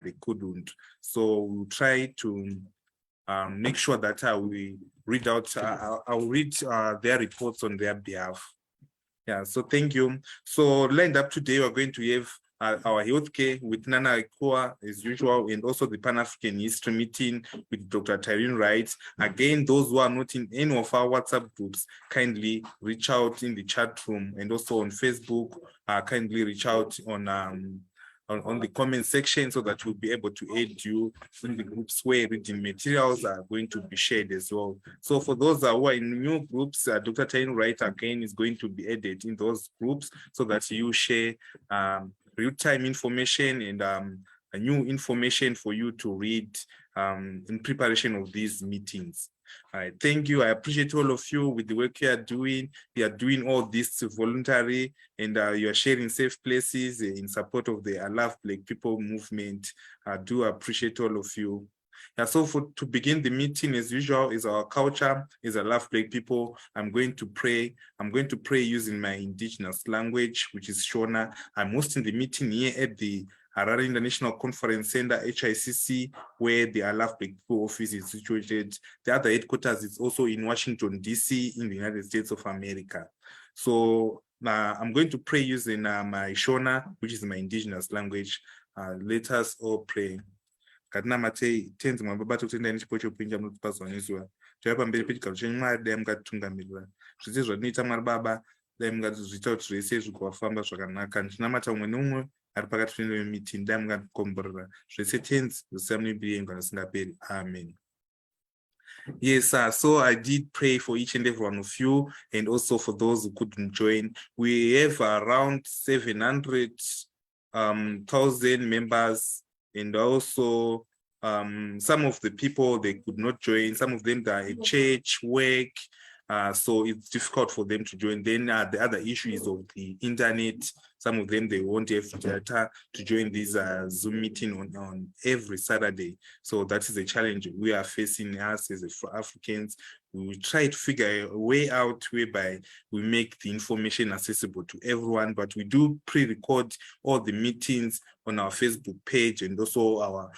they couldn't. So we'll try to make sure that we read out, I'll read their reports on their behalf. Yeah, so thank you. So lined up today, we're going to have our healthcare with Nana Ikua as usual, and also the Pan-African History meeting with Dr. Tyrone Wright. Again, those who are not in any of our WhatsApp groups, kindly reach out in the chat room, and also on Facebook, kindly reach out on the comment section so that we'll be able to aid you in the groups where reading materials are going to be shared as well. So for those who are in new groups, Dr. Tyrone Wright again is going to be added in those groups so that you share real-time information and new information for you to read in preparation of these meetings. All right, thank you. I appreciate all of you with the work you are doing. You are doing all this voluntary, and you are sharing safe places in support of the I Love Black People movement. I do appreciate all of you. Yeah, so to begin the meeting, as usual, is our culture, is I Love Black People. I'm going to pray. I'm going to pray using my indigenous language, which is Shona. I'm hosting the meeting here at the Harare International Conference Center, HICC, where the I Love Black People office is situated. The other headquarters is also in Washington, DC, in the United States of America. So I'm going to pray using my Shona, which is my indigenous language. Let us all pray. Katina Matei, tenzi mwababa tukutenda nichipo chopinja mnutupazwanizwa. Tuyapa mbele pitika uchenye daya mkatunga milwa. Chizizwa nita mwababa, daya mkazuzita uturese zukawafamba zwakanaka. Nchinamata umwe numwe, aripakati tuende meeting, daya mkakomborera. Chizise tenzi, usamni biyengu anasingaperi. Amen. Yes, so I did pray for each and every one of you, and also for those who couldn't join. We have around 700,000 members, and also some of the people, they could not join. Some of them are at church, work, so it's difficult for them to join. Then the other issue is of the internet. Some of them, they won't have data to join this Zoom meeting on every Saturday. So that is a challenge we are facing us as Africans. We will try to figure a way out whereby we make the information accessible to everyone, but we do pre-record all the meetings on our Facebook page and also our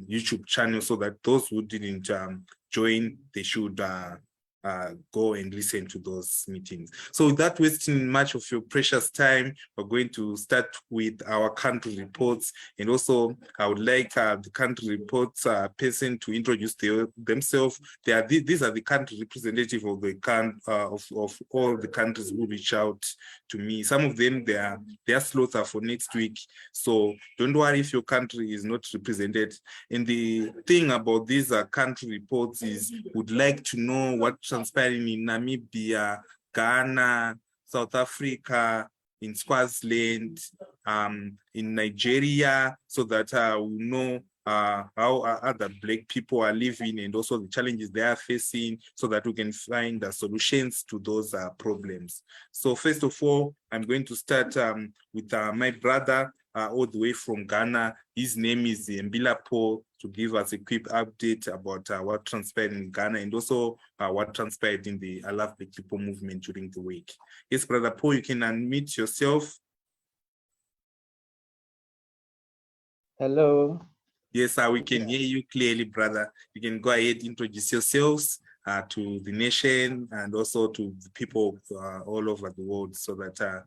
YouTube channel, so that those who didn't join, they should go and listen to those meetings. So without wasting much of your precious time, we're going to start with our country reports. And also, I would like the country reports person to introduce themselves. These are the country representative of the of all the countries who reach out to me. Some of them, their slots are for next week. So don't worry if your country is not represented. And the thing about these country reports is, would like to know what transpiring in Namibia, Ghana, South Africa, in Swaziland, in Nigeria, so that we know how other Black people are living and also the challenges they are facing, so that we can find solutions to those problems. So first of all, I'm going to start with my brother all the way from Ghana. His name is Mbila Paul, to give us a quick update about what transpired in Ghana and also what transpired in the I Love Black People movement during the week. Yes, Brother Paul, you can unmute yourself. Hello. Yes, we can hear you clearly, brother. You can go ahead, introduce yourselves to the nation and also to the people all over the world, so that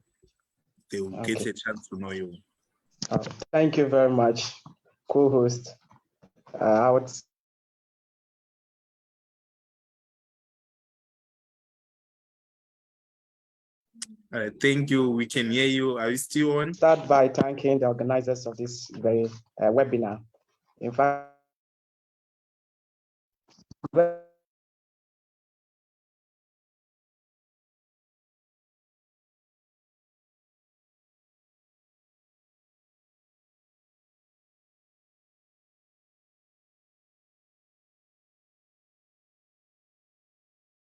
they will get a chance to know you. Thank you very much, co-host. Thank you. We can hear you. Are you still on? Start by thanking the organizers of this very webinar. In fact,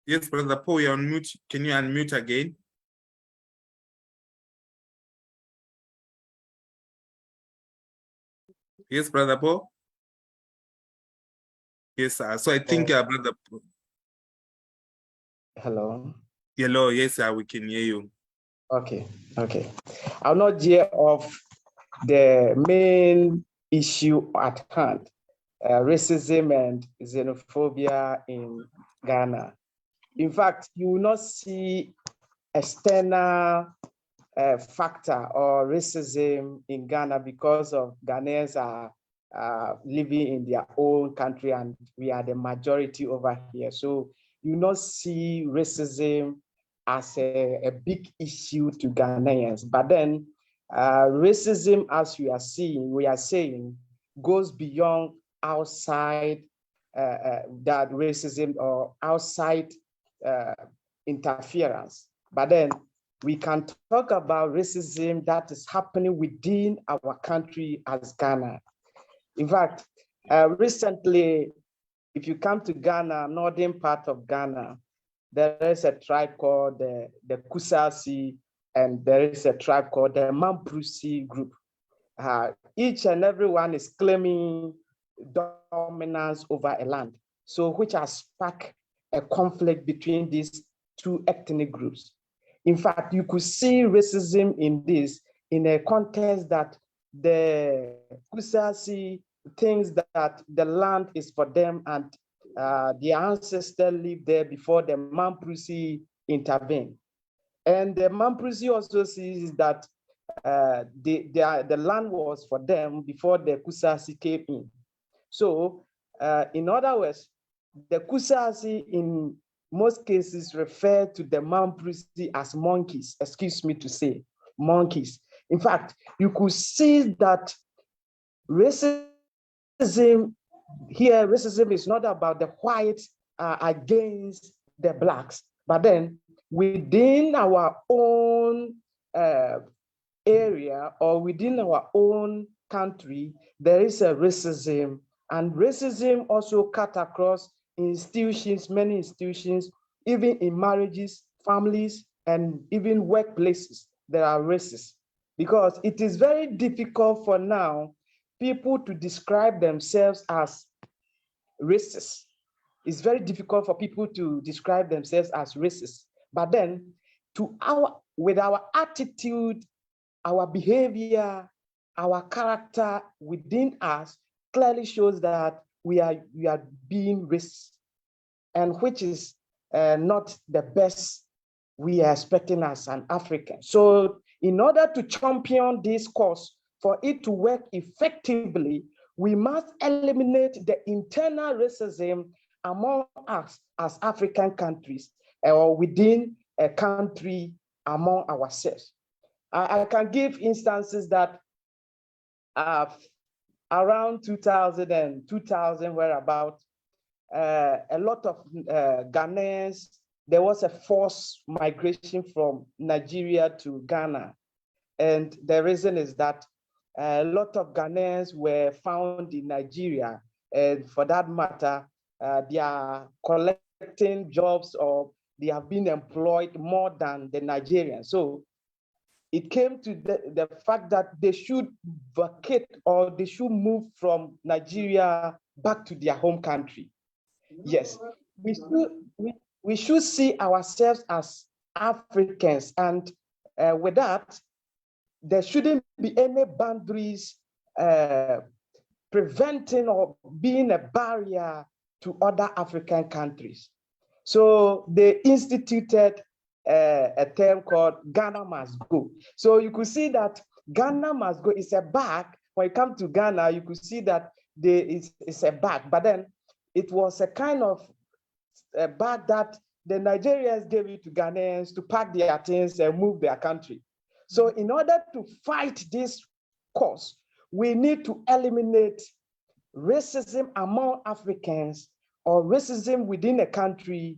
yes, Brother Paul, you're on mute. Can you unmute again? Yes, Brother Paul. Yes, so I think Brother Paul. Hello. Hello, yes, we can hear you. Okay. I'll not hear of the main issue at hand, racism and xenophobia in Ghana. In fact, you will not see external factor or racism in Ghana because of Ghanaians are living in their own country and we are the majority over here. So you not see racism as a big issue to Ghanaians. But then racism, as we are saying, goes beyond outside that racism or outside interference. But then we can talk about racism that is happening within our country as Ghana. In fact, recently, if you come to Ghana, northern part of Ghana, there is a tribe called the Kusasi, and there is a tribe called the Mamprusi group. Each and every one is claiming dominance over a land, so which has sparked a conflict between these two ethnic groups. In fact, you could see racism in this in a context that the Kusasi thinks that the land is for them and the ancestors lived there before the Mamprusi intervened. And the Mamprusi also sees that the land was for them before the Kusasi came in. So in other words, the Kusasi in most cases refer to the Mamprusi as monkeys, excuse me to say, monkeys. In fact, you could see that racism here, racism is not about the whites against the blacks, but then within our own area or within our own country, there is a racism, and racism also cut across institutions, many institutions, even in marriages, families, and even workplaces, there are racists. Because it is very difficult for now people to describe themselves as racist. It's very difficult for people to describe themselves as racist. But then with our attitude, our behavior, our character within us clearly shows that we are being racist, and which is not the best we are expecting as an African. So in order to champion this cause, for it to work effectively, we must eliminate the internal racism among us as African countries or within a country among ourselves. I can give instances that around 2000 and 2000 whereabout, a lot of Ghanaians, there was a forced migration from Nigeria to Ghana. And the reason is that a lot of Ghanaians were found in Nigeria. And for that matter, they are collecting jobs or they have been employed more than the Nigerians. So it came to the fact that they should vacate or they should move from Nigeria back to their home country. Yes, we should see ourselves as Africans, and with that, there shouldn't be any boundaries preventing or being a barrier to other African countries. So they instituted a term called Ghana must go. So you could see that Ghana must go is a bag. When you come to Ghana, you could see that it's a bag, but then it was a kind of a bag that the Nigerians gave it to Ghanaians to pack their things and move their country. So in order to fight this cause, we need to eliminate racism among Africans or racism within a country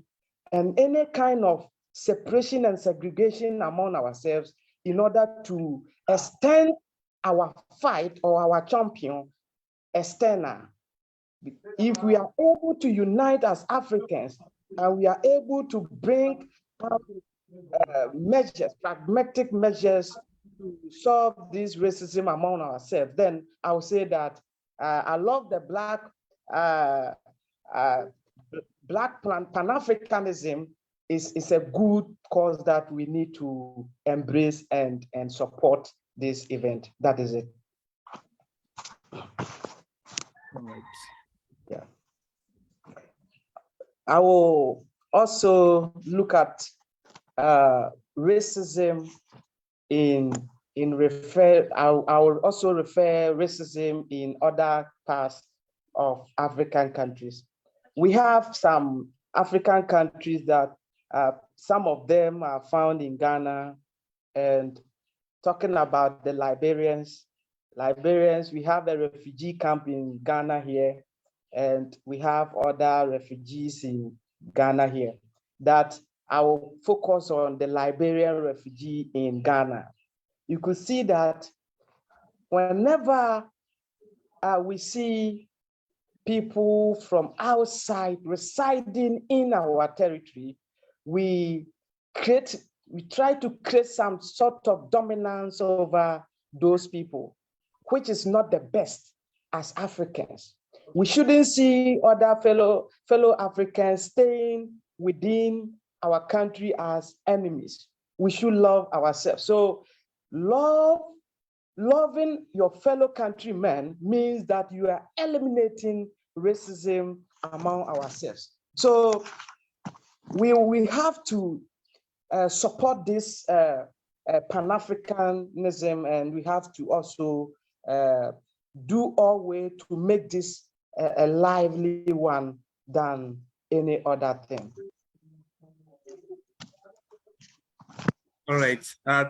and any kind of separation and segregation among ourselves in order to extend our fight or our champion external. If we are able to unite as Africans and we are able to bring measures, pragmatic measures to solve this racism among ourselves, then I would say that I love the Black Pan-Africanism is a good cause that we need to embrace and support this event. That is it. Yeah. I will also look at racism in refer. I will also refer racism in other parts of African countries. We have some African countries that some of them are found in Ghana, and talking about the Liberians, we have a refugee camp in Ghana here, and we have other refugees in Ghana here. That I will focus on the Liberian refugee in Ghana. You could see that whenever we see people from outside residing in our territory, we try to create some sort of dominance over those people, which is not the best as Africans. We shouldn't see other fellow Africans staying within our country as enemies. We should love ourselves. So loving your fellow countrymen means that you are eliminating racism among ourselves. So we have to support this Pan-Africanism, and we have to also do our way to make this a lively one than any other thing. All right.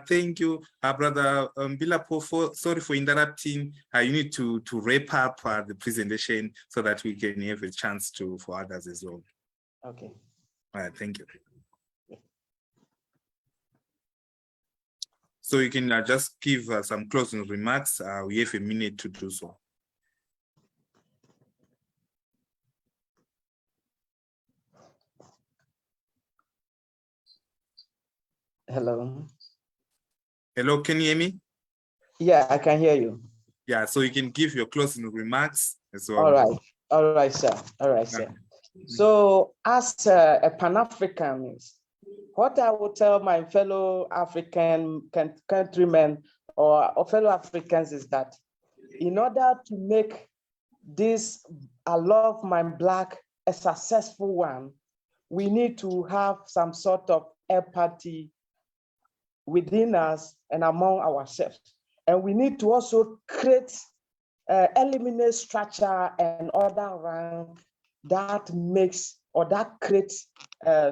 Thank you, Brother Bilapo. Sorry for interrupting. You need to wrap up the presentation so that we can have a chance for others as well. Okay. All right. Thank you. So you can just give some closing remarks. We have a minute to do so. Hello. Hello, can you hear me? Yeah, I can hear you. Yeah, so you can give your closing remarks as well. All right, sir. All right, sir. So as a Pan-Africanist, what I would tell my fellow African countrymen or fellow Africans is that in order to make this I Love My Black a successful one, we need to have some sort of empathy within us and among ourselves. And we need to also eliminate structure and other rank that makes or that creates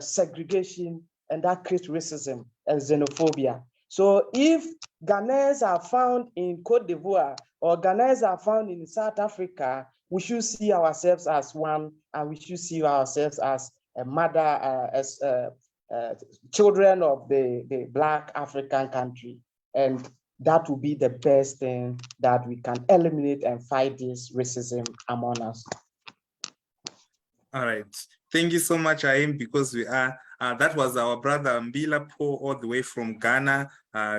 segregation and that creates racism and xenophobia. So if Ghanaians are found in Cote d'Ivoire or Ghanaians are found in South Africa, we should see ourselves as one, and we should see ourselves as a mother, as children of the Black African country. And that would be the best thing that we can eliminate and fight this racism among us. All right. Thank you so much, Aim, because we are, that was our brother Mbila Po all the way from Ghana,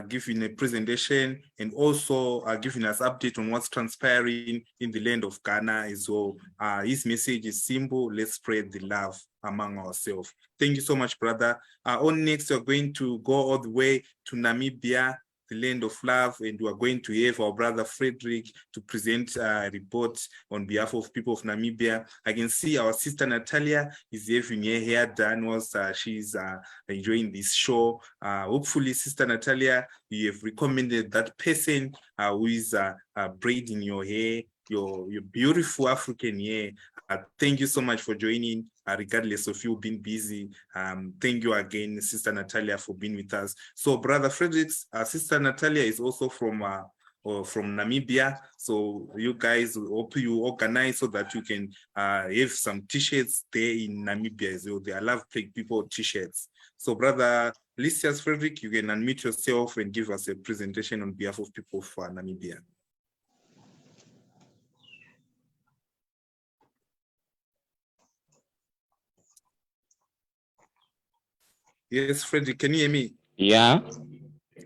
giving a presentation and also giving us update on what's transpiring in the land of Ghana as well. His message is simple: let's spread the love among ourselves. Thank you so much, brother. On next, we're going to go all the way to Namibia, the land of love, and we are going to have our brother Frederick to present a report on behalf of people of Namibia. I can see our sister Natalia is having her hair done whilst she's enjoying this show. Hopefully, Sister Natalia, you have recommended that person who is braiding your hair, your beautiful African hair. Thank you so much for joining, regardless of you being busy. Thank you again, Sister Natalia, for being with us. So, Brother Fredericks, Sister Natalia is also from Namibia. So you guys, hope you organize so that you can have some t-shirts there in Namibia as well. They love people t-shirts. So, Brother Lysias Frederick, you can unmute yourself and give us a presentation on behalf of people for Namibia. Yes, Frederick, can you hear me? Yeah.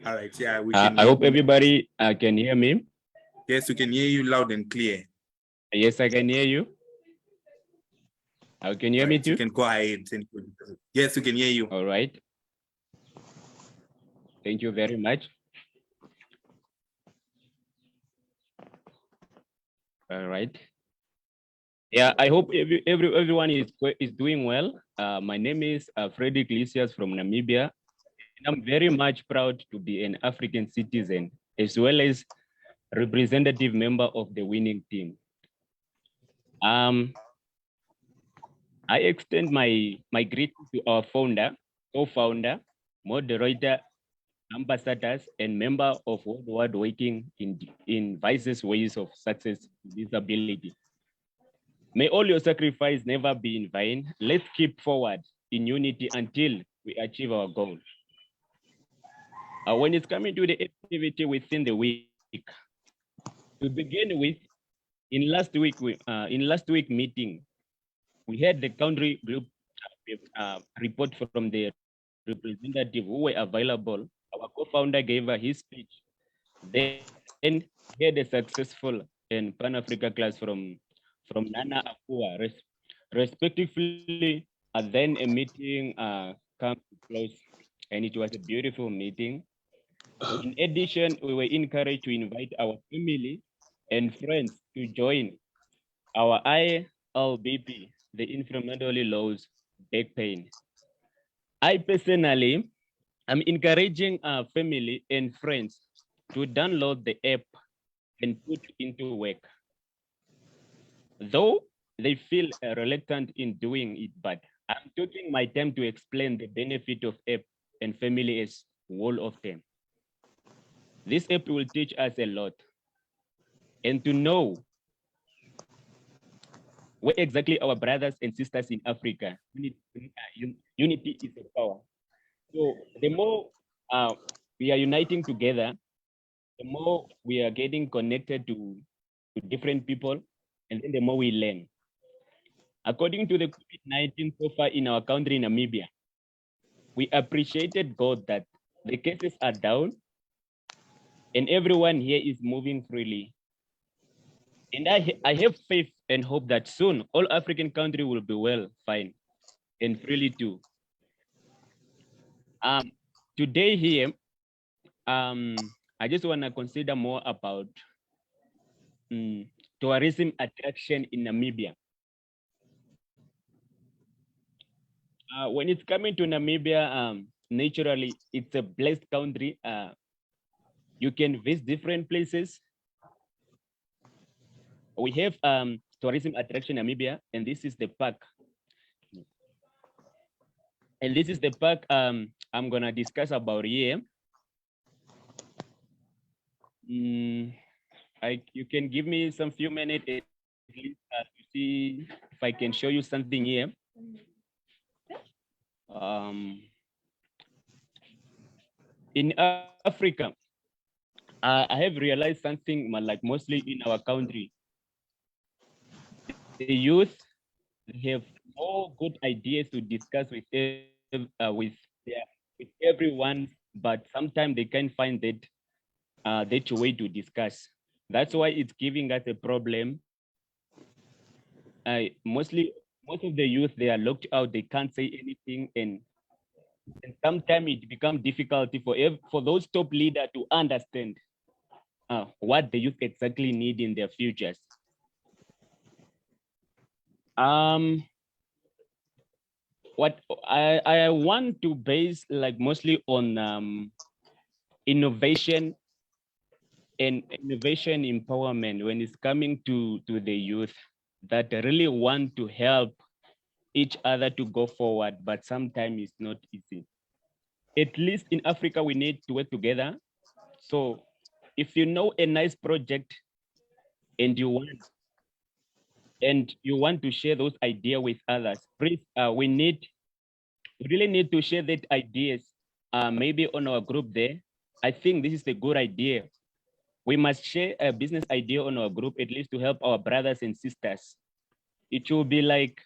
All right, yeah, we can. I hope everybody can hear me. Yes, we can hear you loud and clear. Yes, I can hear you. Can you hear me too? You can go ahead. Yes, we can hear you. All right. Thank you very much. All right. Yeah, I hope everyone is doing well. My name is Frederick Lysias from Namibia, and I'm very much proud to be an African citizen, as well as representative member of the winning team. I extend my greeting to our founder, co-founder, moderator, ambassadors, and member of Worldwide Working in Vices Ways of Success Disability. May all your sacrifice never be in vain. Let's keep forward in unity until we achieve our goal. When it's coming to the activity within the week, to begin with, in last week meeting, we had the country group report from the representative who were available. Our co-founder gave his speech. Then we had a successful and Pan-Africa class from Nana Akua, respectively. Then a meeting came to close, and it was a beautiful meeting. In addition, we were encouraged to invite our family and friends to join our ILBP, the Inflammatory Laws Back Pain. I personally am encouraging our family and friends to download the app and put into work. Though they feel reluctant in doing it, but I'm taking my time to explain the benefit of app and family as whole of them. This app will teach us a lot, and to know where exactly our brothers and sisters in Africa, unity is a power. So the more we are uniting together, the more we are getting connected to different people, and then the more we learn. According to the COVID-19 so far in our country, Namibia, we appreciated God that the cases are down and everyone here is moving freely. And I have faith and hope that soon all African countries will be well, fine, and freely too. Today here, I just want to consider more about tourism attraction in Namibia. When it's coming to Namibia, naturally, it's a blessed country. You can visit different places. We have tourism attraction in Namibia, and this is the park. And this is the park I'm gonna discuss about here. You can give me some few minutes at least to see if I can show you something here. In Africa, I have realized something like mostly in our country. The youth have more good ideas to discuss with everyone, but sometimes they can't find that way to discuss. That's why it's giving us a problem. Most of the youth, they are locked out. They can't say anything, and sometimes it becomes difficult for those top leaders to understand what the youth exactly need in their futures. What I want to base like mostly on innovation and innovation empowerment when it's coming to the youth that really want to help each other to go forward, but sometimes it's not easy. At least in Africa, we need to work together. So if you know a nice project and you want to share those ideas with others, please, we really need to share that ideas, maybe on our group there. I think this is a good idea. We must share a business idea on our group, at least to help our brothers and sisters. It will be like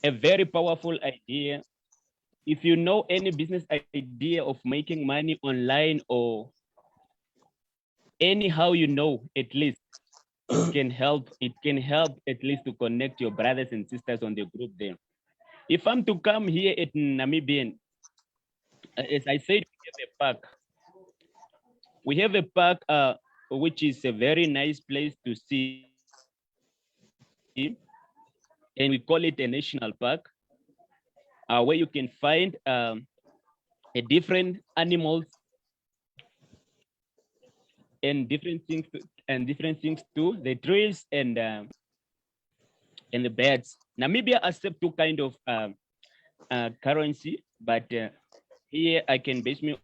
a very powerful idea. If you know any business idea of making money online or anyhow, at least it can help at least to connect your brothers and sisters on the group there. If I'm to come here at Namibian, as I said, we have a park. We have a park which is a very nice place to see and we call it a national park, where you can find a different animals and different things too, the trees and the birds. Namibia accept two kind of currency, but here I can base me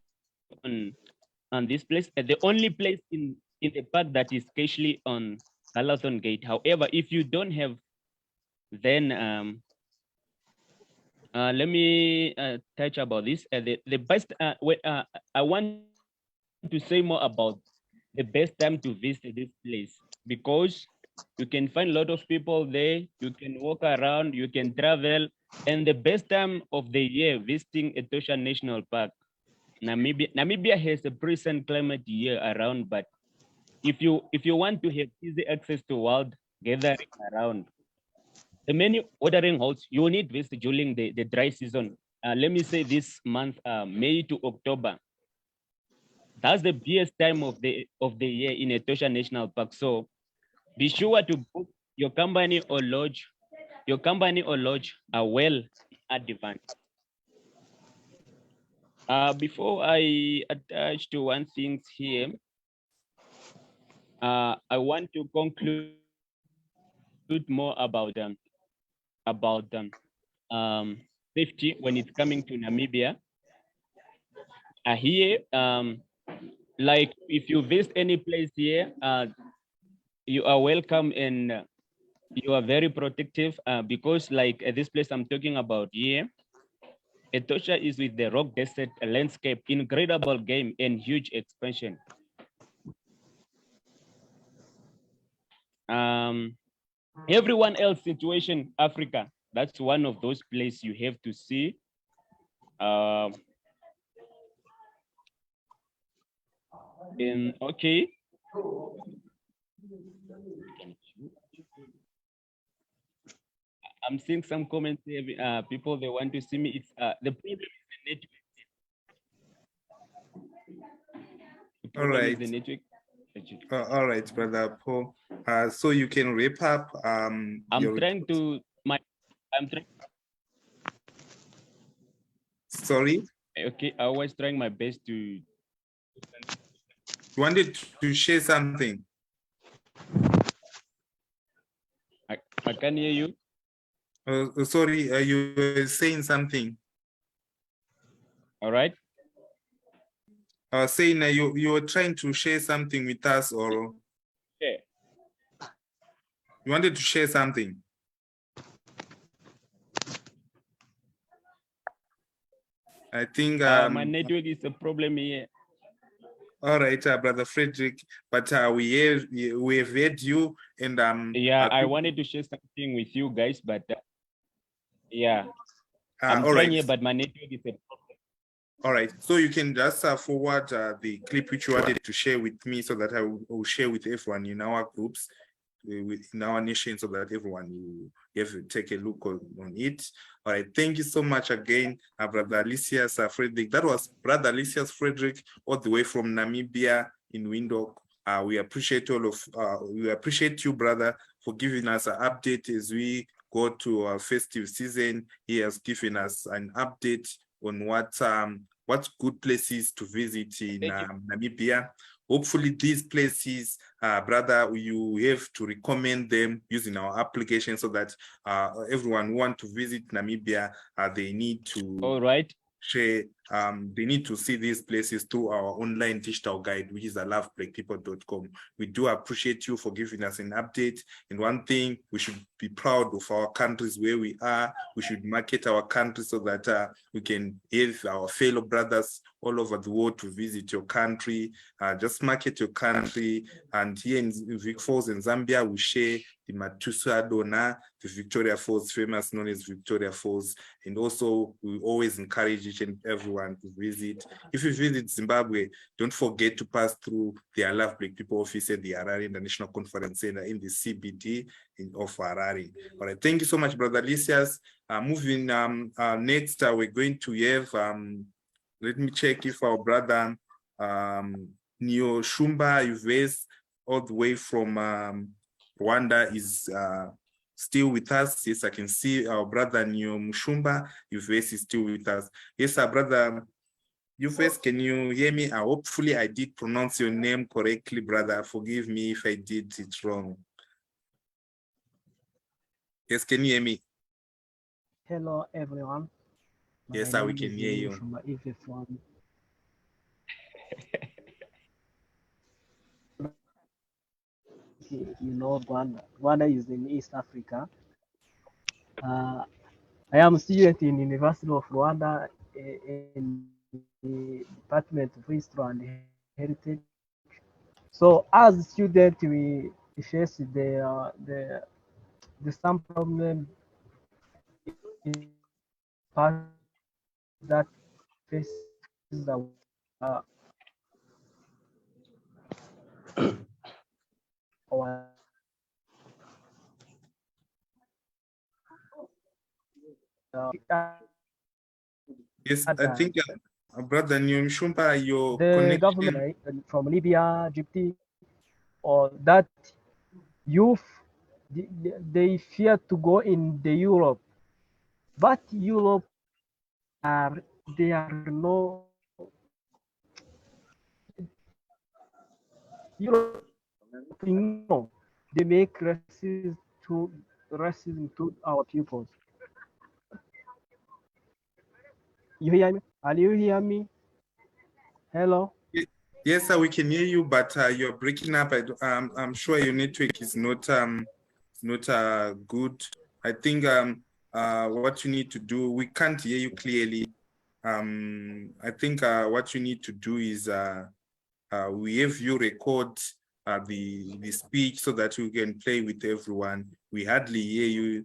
on this place. The only place in the park that is cashly on Carlton Gate. However, if you don't have, then let me touch about this. The best I want to say more about the best time to visit this place, because you can find a lot of people there, you can walk around, you can travel, and the best time of the year visiting Etosha National Park. Namibia has a present climate year around, but if you want to have easy access to wild gathering around, the many watering holes you need visit during the dry season. Let me say this month, May to October. That's the best time of the year in Etosha National Park. So be sure to book your company or lodge. Your company or lodge are well advanced. Before I attach to one thing here, I want to conclude more about safety when it's coming to Namibia. Here, like if you visit any place here, you are welcome and you are very protective, because like this place I'm talking about here, Etosha is with the rock desert landscape, incredible game and huge expansion. Everyone else situation, Africa, that's one of those places you have to see. Okay. I'm seeing some comments here, people, they want to see me. It's the problem is the network. The problem is the network. All right, brother Paul. So you can wrap up. I'm trying. Sorry. Okay, I was trying my best to. You wanted to share something. I can hear you. Sorry, you were saying something. All right. Saying you were trying to share something with us, or yeah, you wanted to share something. I think my network is a problem here. All right, brother Frederick, but we have heard you, and yeah, I wanted to share something with you guys, but yeah, I'm all trying right. here, but my network is a problem. All right, so you can just forward the clip which you wanted to share with me, so that I will share with everyone in our groups, in our nation, so that everyone will have to take a look on it. All right, thank you so much again, brother Lysias Frederick. That was brother Lysias Frederick, all the way from Namibia in Windhoek. We appreciate we appreciate you, brother, for giving us an update as we go to our festive season. He has given us an update on what good places to visit in Namibia. Hopefully these places, brother, you have to recommend them using our application, so that everyone who want to visit Namibia, they need to all right share, they need to see these places through our online digital guide, which is loveblackpeople.com. We do appreciate you for giving us an update. And one thing, we should be proud of our countries where we are. We should market our country so that we can have our fellow brothers all over the world to visit your country. Just market your country. And here in Vic Falls in Zambia, we share the Matusa Dona, the Victoria Falls, famous known as Victoria Falls. And also, we always encourage each and everyone to visit. If you visit Zimbabwe, don't forget to pass through the I Love Black People office at the Harare International Conference Center in the CBD of Harare. All right, thank you so much, Brother Lysias. Moving next, we're going to have, let me check if our brother Neo Shumba Yves, all the way from Rwanda, is still with us? Yes, I can see our brother Neo Mushumba, Yves is still with us. Yes, our brother Yves, can you hear me? Hopefully I did pronounce your name correctly, brother. Forgive me if I did it wrong. Yes, can you hear me? Hello, everyone. Yes, My we name can is hear you. Mushumba Ife from Rwanda. Rwanda is in East Africa. I am a student in University of Rwanda in the Department of History and Heritage. So as a student, we face the some problem part that faces the our Yes, I time. think brother Neo Mushumba, your The connection. government from Libya, Egypt, or that youth, they fear to go in the Europe, but Europe are they are no Europe no, they make racism to our pupils. You hear me? Can you hear me? Hello. Yes, sir, we can hear you, but you're breaking up. I'm sure your network is not good. I think what you need to do, we can't hear you clearly. I think what you need to do is we have you record the speech so that we can play with everyone. We hardly hear you.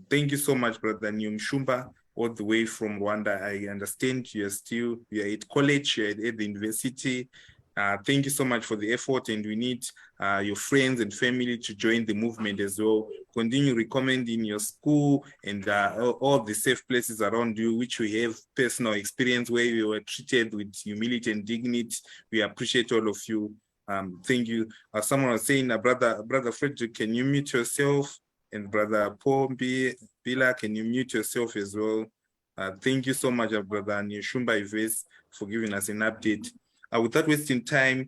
Thank you so much, brother Nyumshumba, all the way from Rwanda. I understand you're at college, you're at the university. Thank you so much for the effort, and we need your friends and family to join the movement as well. Continue recommending your school and all the safe places around you, which we have personal experience where you were treated with humility and dignity. We appreciate all of you. Thank you. Someone was saying, brother Frederick, can you mute yourself? And brother Paul Bila, can you mute yourself as well? Thank you so much, brother Nyeshumba Ives, for giving us an update. Without wasting time,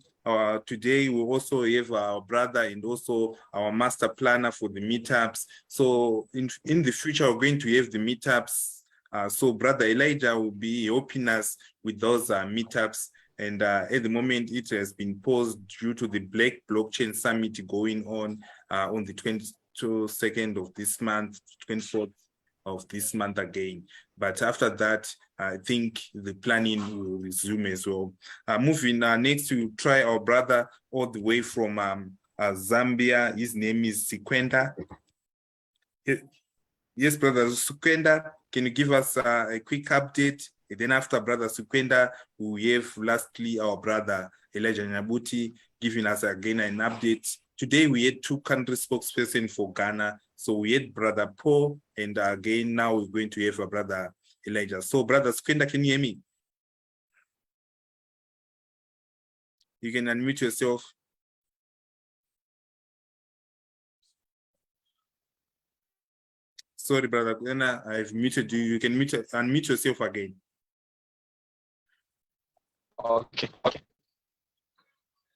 today we also have our brother and also our master planner for the meetups. So in the future, we're going to have the meetups. So brother Elijah will be helping us with those meetups. And at the moment, it has been paused due to the Black Blockchain Summit going on the 22nd of this month, 24th of this month again. But after that, I think the planning will resume as well. Moving next, we try our brother all the way from Zambia. His name is Sikwenda. Yes, brother Sikwenda, can you give us a quick update? And then after brother Sikwenda, we have lastly our brother Elijah Nyabuti giving us again an update. Today we had two country spokespersons for Ghana. So we had brother Paul, and again now we're going to have a brother Elijah. So brother Sikwenda, can you hear me? You can unmute yourself. Sorry, brother Kwena, I've muted you. You can unmute yourself again. Okay.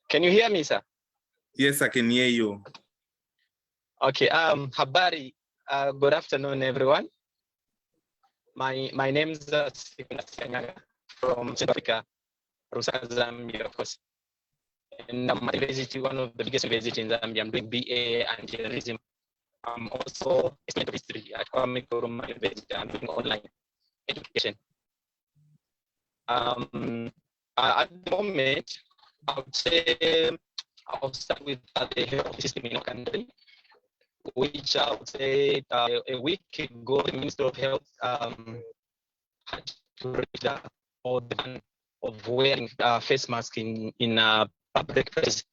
Can you hear me, sir? Yes, I can hear you. Okay. Habari. Good afternoon, everyone. My name is Sikwenda from South Africa, Lusaka, Zambia, of course. And I'm at university, one of the biggest universities in Zambia. I'm doing BA and journalism. I'm also a student of history at Kwame Nkrumah University. I'm doing online education. At the moment, I would say I'll start with the health system in our country, which I would say a week ago, the Minister of Health had to reach or the ban of wearing face mask in public places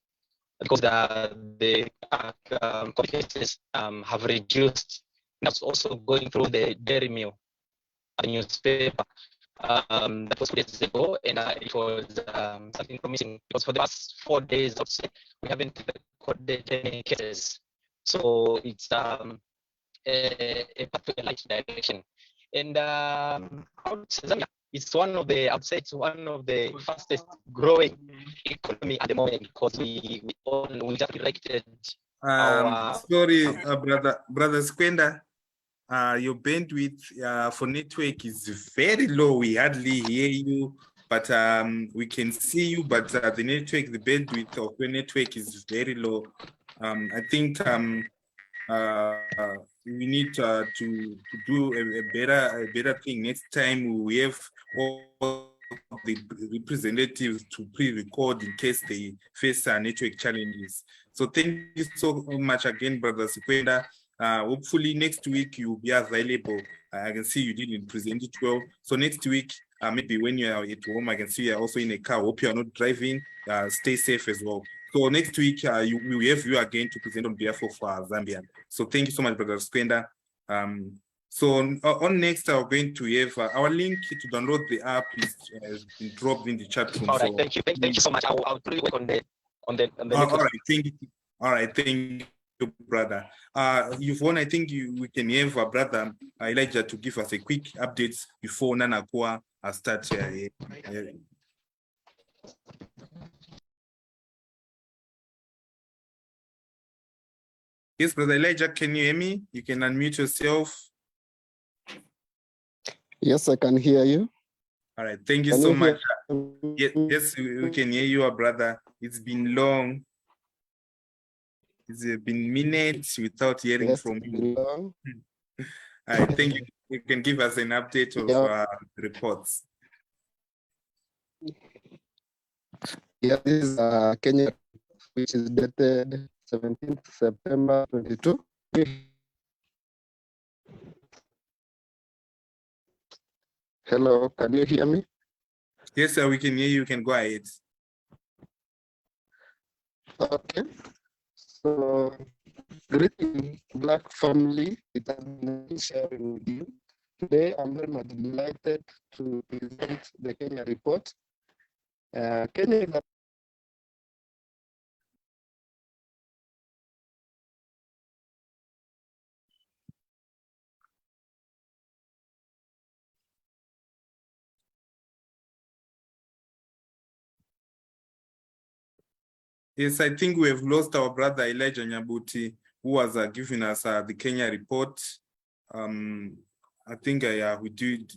because the COVID cases have reduced. That's also going through the Daily Mail, the newspaper. That was 4 days ago, and it was something promising because for the past 4 days, I would say, we haven't recorded any cases. So it's a path to a light direction. And Zambia, it's one of the, I would say it's one of the fastest growing economy at the moment, because we just elected Sorry, brother Skwenda, your bandwidth for network is very low. We hardly hear you, but we can see you, but the network, the bandwidth of your network is very low. I think we need to do a better thing next time. We have all the representatives to pre-record in case they face network challenges. So thank you so much again, brother Sekwenda. Hopefully next week you'll be available. I can see you didn't present it well. So next week, maybe when you are at home, I can see you're also in a car. Hope you are not driving. Stay safe as well. So next week, we will have you again to present on behalf of Zambia. So thank you so much, brother Skwenda. So on next, I'm going to have our link to download the app has been dropped in the chat room. All right, so, thank you so much. I'll really work on the all right, thank you. All right, thank you, brother. Yvonne, I think we can have our brother Elijah to give us a quick update before Nana Kwa starts. Yes, brother Elijah, can you hear me? You can unmute yourself. Yes, I can hear you. All right, thank you so much. Yes, we can hear you, brother. It's been long. It's been minutes without hearing from you. All right, thank you. You can give us an update of reports. Yeah, this is Kenya, which is dated 17th September 22. Hello, can you hear me? Yes, sir, we can hear you. You can go ahead. Okay. So, greeting Black family. It has been sharing with you. Today, I'm very much delighted to present the Kenya report. Kenya is Yes, I think we have lost our brother Elijah Nyabuti, who was giving us the Kenya report. I think we did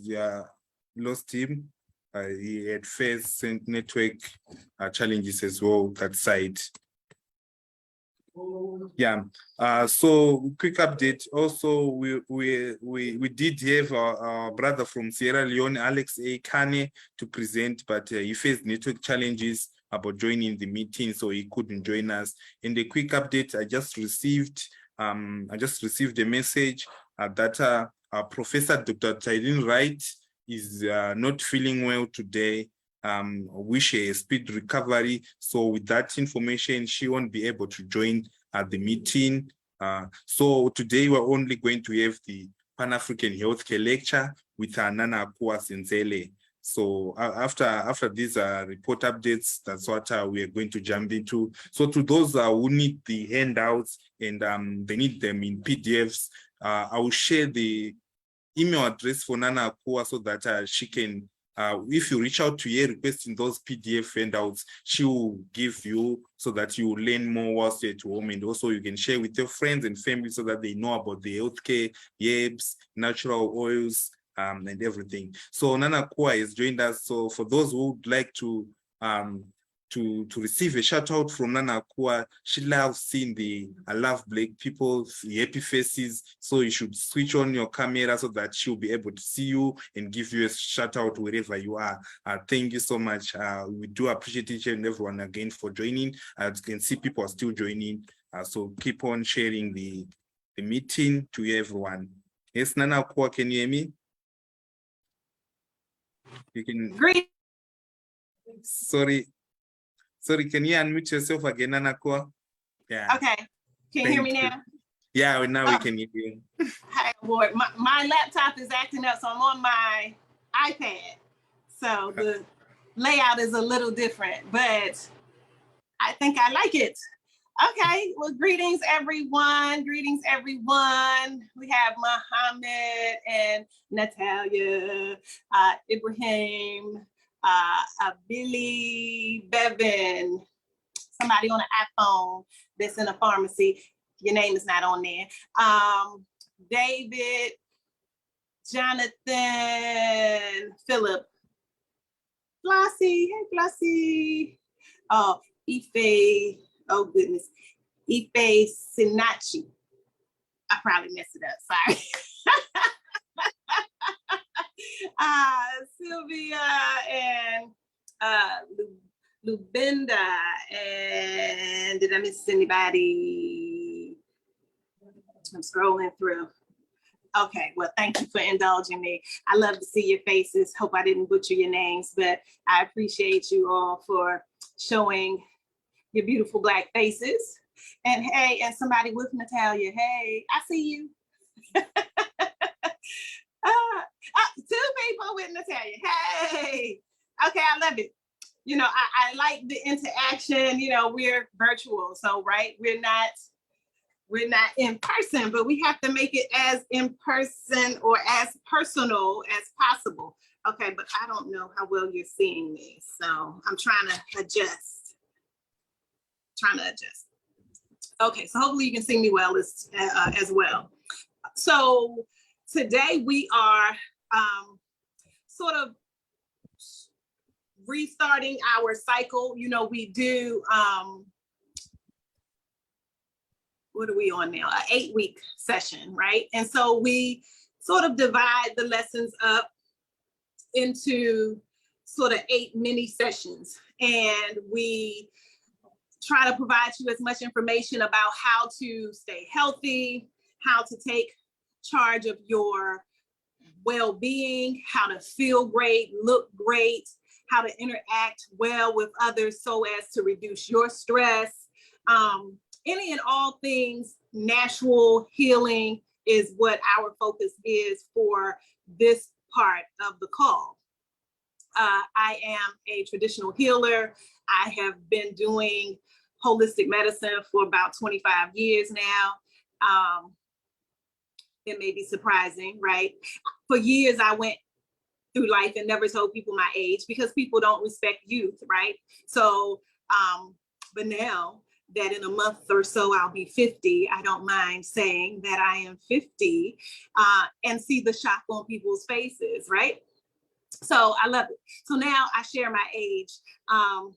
lost him. He had faced network challenges as well that side. Yeah. So quick update. Also, we did have our brother from Sierra Leone, Alex A. Kane, to present, but he faced network challenges about joining the meeting, so he couldn't join us. In the quick update, I just received a message that Professor Dr. Tyreen Wright is not feeling well today. Wish a speed recovery. So with that information, she won't be able to join at the meeting. So today we're only going to have the Pan-African Healthcare Lecture with Nana Akua Senzele. So after these report updates, that's what we are going to jump into. So to those who need the handouts and they need them in PDFs, I will share the email address for Nana Akua so that she can, if you reach out to her requesting those PDF handouts, she will give you so that you will learn more whilst you're at home, and also you can share with your friends and family so that they know about the healthcare, herbs, natural oils, and everything. So Nana Akua has joined us. So for those who would like to receive a shout out from Nana Akua, she loves seeing I love black people, the happy faces. So you should switch on your camera so that she'll be able to see you and give you a shout out wherever you are. Thank you so much. We do appreciate each and everyone again for joining. As you can see, people are still joining. So keep on sharing the meeting to everyone. Yes, Nana Akua, can you hear me? You can. Great. Sorry, can you unmute yourself again, Nana Akua? Yeah. Okay. Can you hear me now? Yeah, now we can hear you. Hi, Lord. My laptop is acting up, so I'm on my iPad. So the layout is a little different, but I think I like it. Okay, well, greetings, everyone. Greetings, everyone. We have Muhammad and Natalia, Ibrahim, Billy, Bevan, somebody on an iPhone that's in a pharmacy. Your name is not on there. David, Jonathan, Philip, Flossie, hey, Flossie. Oh, Ife, oh goodness. Ife Sinachi. I probably messed it up, sorry. Sylvia and Lubinda, and did I miss anybody? I'm scrolling through. Okay, well, thank you for indulging me. I love to see your faces. Hope I didn't butcher your names, but I appreciate you all for showing your beautiful Black faces. And hey, and somebody with Natalia, hey, I see you. Two people with Natalia, hey. Okay, I love it. You know, I like the interaction. You know, we're virtual, so right, we're not in person, but we have to make it as in person or as personal as possible. Okay, but I don't know how well you're seeing me, so I'm trying to adjust. Okay, so hopefully you can see me well as well. So today we are sort of restarting our cycle. You know, we do, what are we on now? An 8-week session, right? And so we sort of divide the lessons up into sort of 8 mini sessions. And we try to provide you as much information about how to stay healthy, how to take charge of your well-being, how to feel great, look great, how to interact well with others so as to reduce your stress. Any and all things natural healing is what our focus is for this part of the call. I am a traditional healer. I have been doing holistic medicine for about 25 years now. It may be surprising, right? For years, I went through life and never told people my age because people don't respect youth, right? So, but now that in a month or so I'll be 50, I don't mind saying that I am 50 and see the shock on people's faces, right? So I love it. So now I share my age. I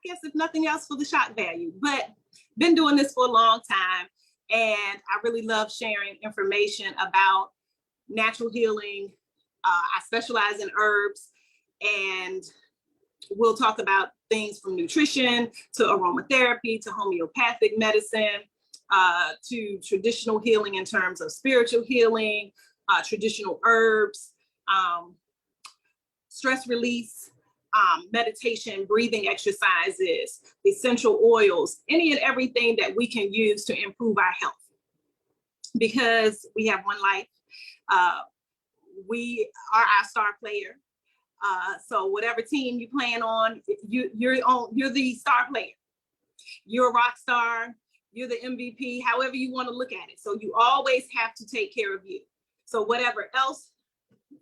guess if nothing else for the shock value, but been doing this for a long time. And I really love sharing information about natural healing. I specialize in herbs, and we'll talk about things from nutrition to aromatherapy to homeopathic medicine to traditional healing in terms of spiritual healing, traditional herbs, stress release, meditation, breathing exercises, essential oils, any and everything that we can use to improve our health. Because we have one life, we are our star player. So whatever team you're playing on, you're the star player. You're a rock star, you're the MVP, however you want to look at it. So you always have to take care of you. So whatever else,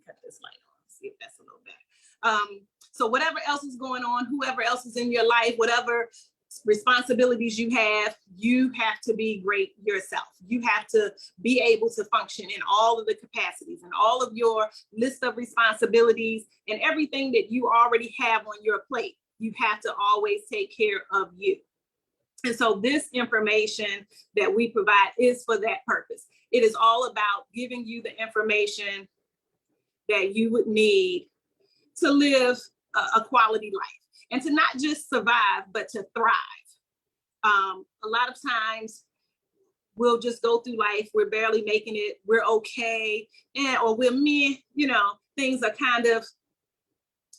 cut this light on, see if that's a little better. So whatever else is going on, whoever else is in your life, whatever responsibilities you have to be great yourself. You have to be able to function in all of the capacities and all of your list of responsibilities and everything that you already have on your plate. You have to always take care of you. And so this information that we provide is for that purpose. It is all about giving you the information that you would need to live a quality life and to not just survive, but to thrive. A lot of times we'll just go through life, we're barely making it, we're okay, or we're meh, things are kind of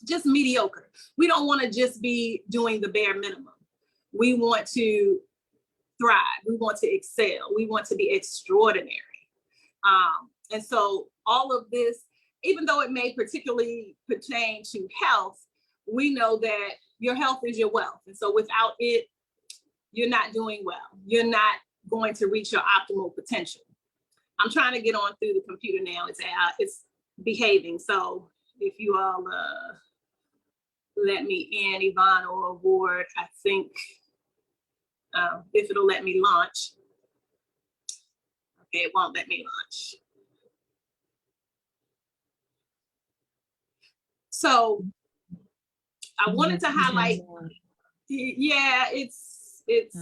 just mediocre. We don't want to just be doing the bare minimum. We want to thrive, we want to excel, we want to be extraordinary. And so all of this, even though it may particularly pertain to health, we know that your health is your wealth. And so without it, you're not doing well. You're not going to reach your optimal potential. I'm trying to get on through the computer now. It's behaving. So if you all let me in, Yvonne or Ward, I think if it'll let me launch. Okay, it won't let me launch. So I wanted to highlight, yeah, it's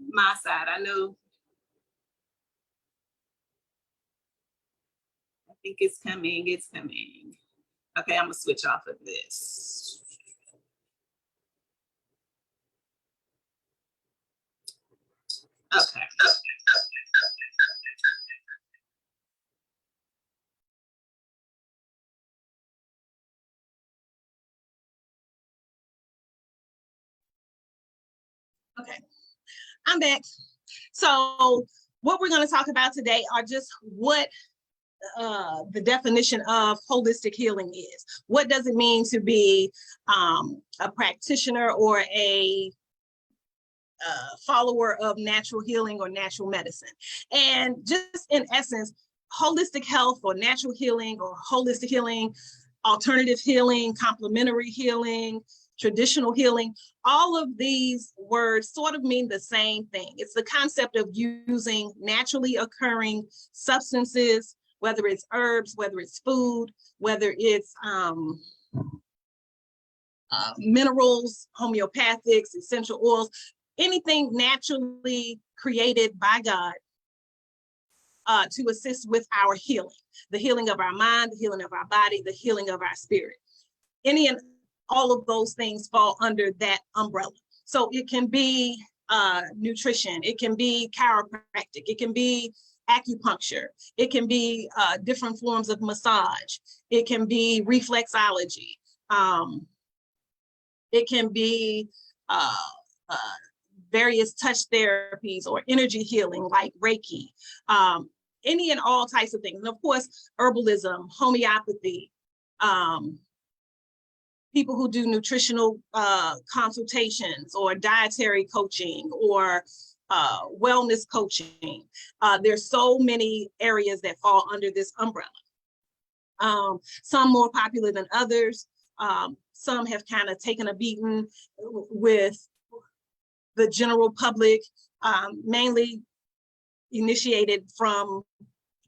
my side. I know. I think it's coming, it's coming. Okay, I'm gonna switch off of this. Okay. Okay, I'm back. So what we're going to talk about today are just what the definition of holistic healing is. What does it mean to be a practitioner or a follower of natural healing or natural medicine? And just in essence, holistic health or natural healing or holistic healing, alternative healing, complementary healing, traditional healing, all of these words sort of mean the same thing. It's the concept of using naturally occurring substances, whether it's herbs, whether it's food, whether it's minerals, homeopathics, essential oils, anything naturally created by God to assist with our healing, the healing of our mind, the healing of our body, the healing of our spirit. Any and all of those things fall under that umbrella. So it can be nutrition, it can be chiropractic, it can be acupuncture, it can be different forms of massage, it can be reflexology, it can be various touch therapies or energy healing like Reiki, any and all types of things. And of course, herbalism, homeopathy, people who do nutritional consultations or dietary coaching or wellness coaching. There's so many areas that fall under this umbrella. Some more popular than others. Some have kind of taken a beating with the general public, mainly initiated from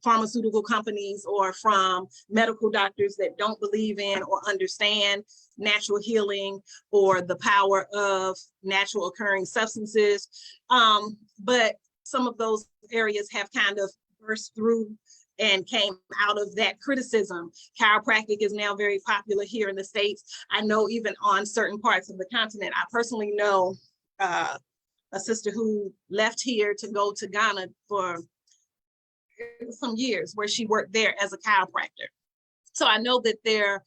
pharmaceutical companies or from medical doctors that don't believe in or understand natural healing or the power of natural occurring substances. But some of those areas have kind of burst through and came out of that criticism. Chiropractic is now very popular here in the States. I know even on certain parts of the continent. I personally know a sister who left here to go to Ghana for some years where she worked there as a chiropractor. So I know that there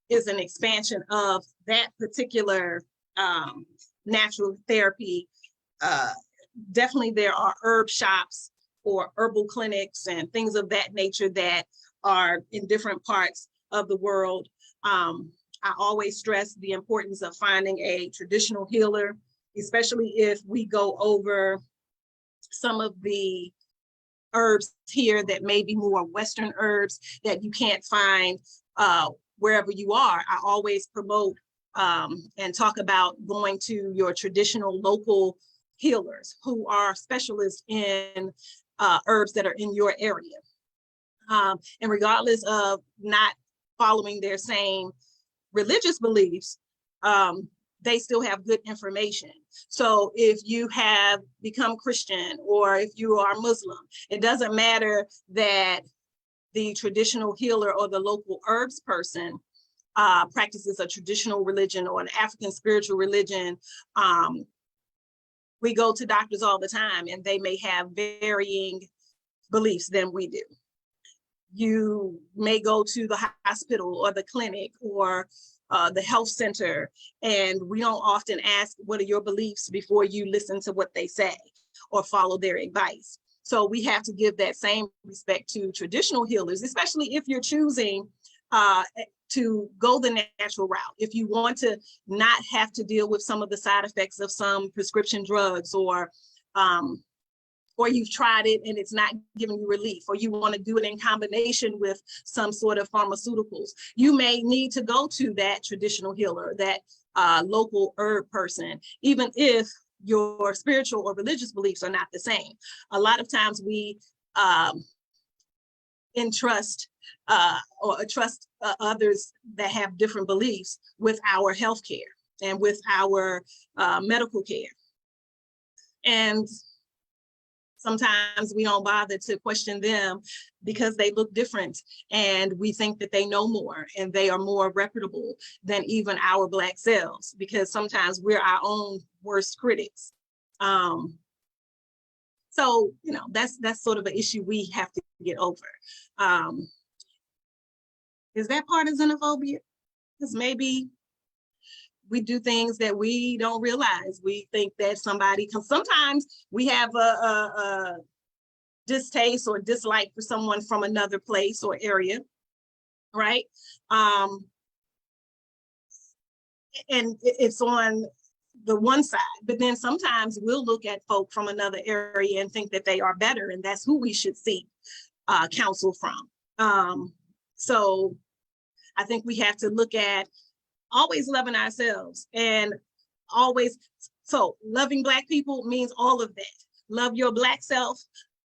is an expansion of that particular natural therapy. Definitely there are herb shops or herbal clinics and things of that nature that are in different parts of the world. I always stress the importance of finding a traditional healer, especially if we go over some of the herbs here that may be more Western herbs that you can't find wherever you are. I always promote and talk about going to your traditional local healers who are specialists in herbs that are in your area. And regardless of not following their same religious beliefs, they still have good information. So if you have become Christian or if you are Muslim, it doesn't matter that the traditional healer or the local herbs person practices a traditional religion or an African spiritual religion. We go to doctors all the time and they may have varying beliefs than we do. You may go to the hospital or the clinic or the health center, and we don't often ask, what are your beliefs, before you listen to what they say or follow their advice. So we have to give that same respect to traditional healers, especially if you're choosing to go the natural route. If you want to not have to deal with some of the side effects of some prescription drugs, or you've tried it and it's not giving you relief, or you want to do it in combination with some sort of pharmaceuticals, you may need to go to that traditional healer, that local herb person, even if your spiritual or religious beliefs are not the same. A lot of times we entrust or trust others that have different beliefs with our health care and with our medical care. And sometimes we don't bother to question them because they look different, and we think that they know more and they are more reputable than even our Black selves, because sometimes we're our own worst critics. So, you know, that's sort of an issue we have to get over. Is that part of xenophobia? Because maybe we do things that we don't realize. We think that somebody, because sometimes we have a distaste or dislike for someone from another place or area, right? And it's on the one side, but then sometimes we'll look at folk from another area and think that they are better, and that's who we should seek counsel from. So I think we have to look at always loving ourselves, and always, so loving Black people means all of that. Love your Black self,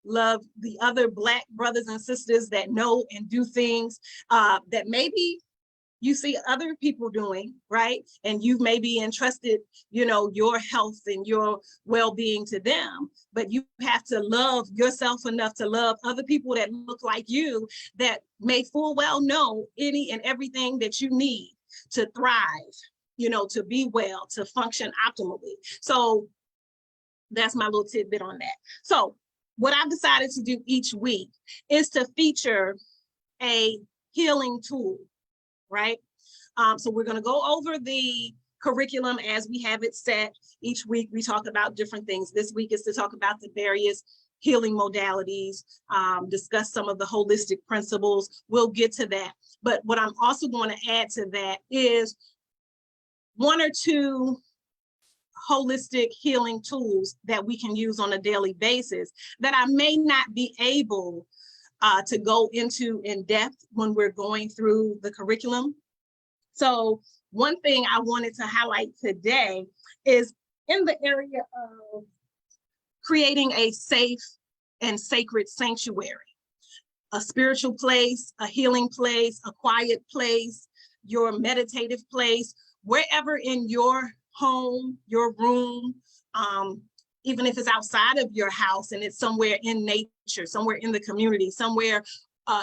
love the other Black brothers and sisters that know and do things that maybe you see other people doing, right? And you've maybe entrusted, you know, your health and your well-being to them, but you have to love yourself enough to love other people that look like you, that may full well know any and everything that you need to thrive, you know, to be well, to function optimally. So that's my little tidbit on that. So what I've decided to do each week is to feature a healing tool, right? So we're going to go over the curriculum as we have it set. Each week we talk about different things. This week is to talk about the various healing modalities, discuss some of the holistic principles. We'll get to that. But what I'm also going to add to that is one or two holistic healing tools that we can use on a daily basis that I may not be able to go into in depth when we're going through the curriculum. So one thing I wanted to highlight today is in the area of creating a safe and sacred sanctuary, a spiritual place, a healing place, a quiet place, your meditative place, wherever in your home, your room, even if it's outside of your house and it's somewhere in nature, somewhere in the community, somewhere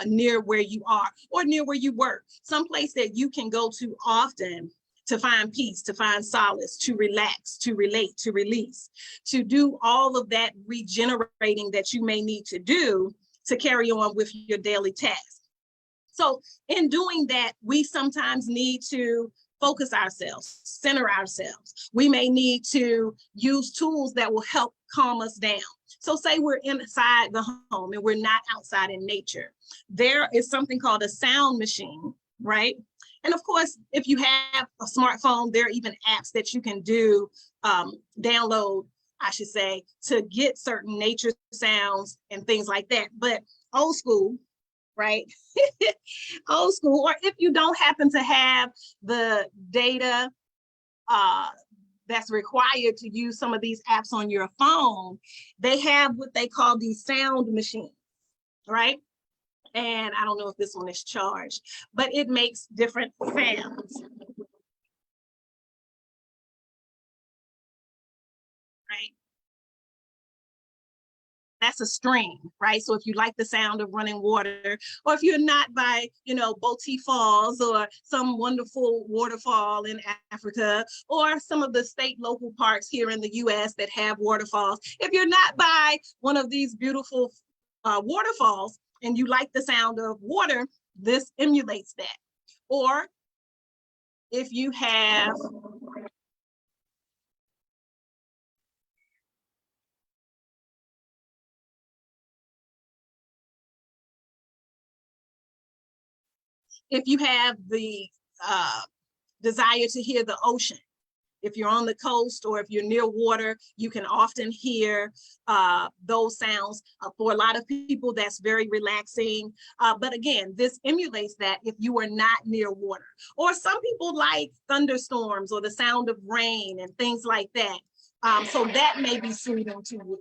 near where you are or near where you work, someplace that you can go to often to find peace, to find solace, to relax, to relate, to release, to do all of that regenerating that you may need to do to carry on with your daily tasks. So in doing that, we sometimes need to focus ourselves, center ourselves. We may need to use tools that will help calm us down. So say we're inside the home and we're not outside in nature. There is something called a sound machine, right? And of course, if you have a smartphone, there are even apps that you can do, download, I should say, to get certain nature sounds and things like that. But old school, right? Old school, or if you don't happen to have the data that's required to use some of these apps on your phone, they have what they call these sound machines, right? And I don't know if this one is charged, but it makes different sounds, right? That's a stream, right? So if you like the sound of running water, or if you're not by, you know, Boti Falls or some wonderful waterfall in Africa, or some of the state local parks here in the US that have waterfalls, if you're not by one of these beautiful waterfalls and you like the sound of water, this emulates that. Or if you have if you have the desire to hear the ocean, if you're on the coast or if you're near water, you can often hear those sounds. For a lot of people, that's very relaxing. But again, this emulates that if you are not near water. Or some people like thunderstorms or the sound of rain and things like that. So that may be soothing to you.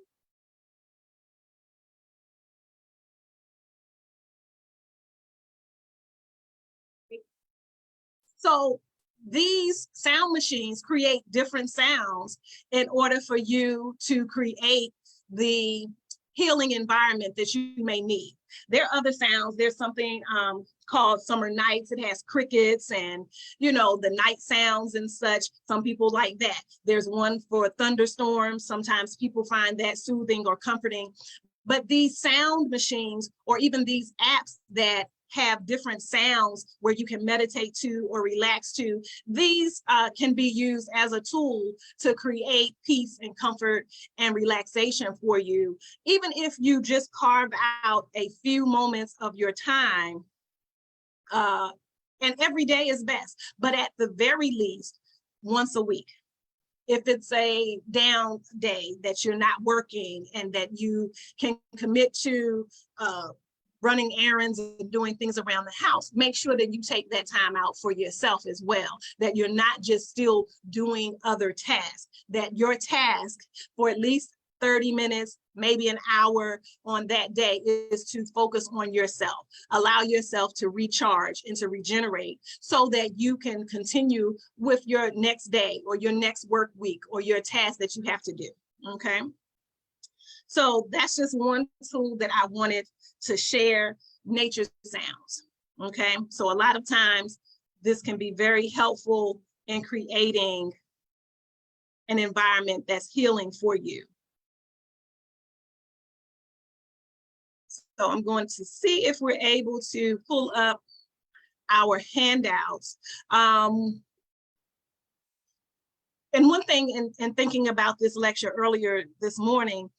So these sound machines create different sounds in order for you to create the healing environment that you may need. There are other sounds. There's something called Summer Nights. It has crickets and, you know, the night sounds and such. Some people like that. There's one for thunderstorms. Sometimes people find that soothing or comforting. But these sound machines, or even these apps that have different sounds where you can meditate to or relax to, these can be used as a tool to create peace and comfort and relaxation for you. Even if you just carve out a few moments of your time, and every day is best, but at the very least, once a week. If it's a down day that you're not working and that you can commit to running errands and doing things around the house, make sure that you take that time out for yourself as well, that you're not just still doing other tasks, that your task for at least 30 minutes, maybe an hour on that day is to focus on yourself. Allow yourself to recharge and to regenerate so that you can continue with your next day or your next work week or your task that you have to do, okay? So that's just one tool that I wanted to share, nature sounds, okay? So a lot of times this can be very helpful in creating an environment that's healing for you. So I'm going to see if we're able to pull up our handouts. And one thing in thinking about this lecture earlier this morning,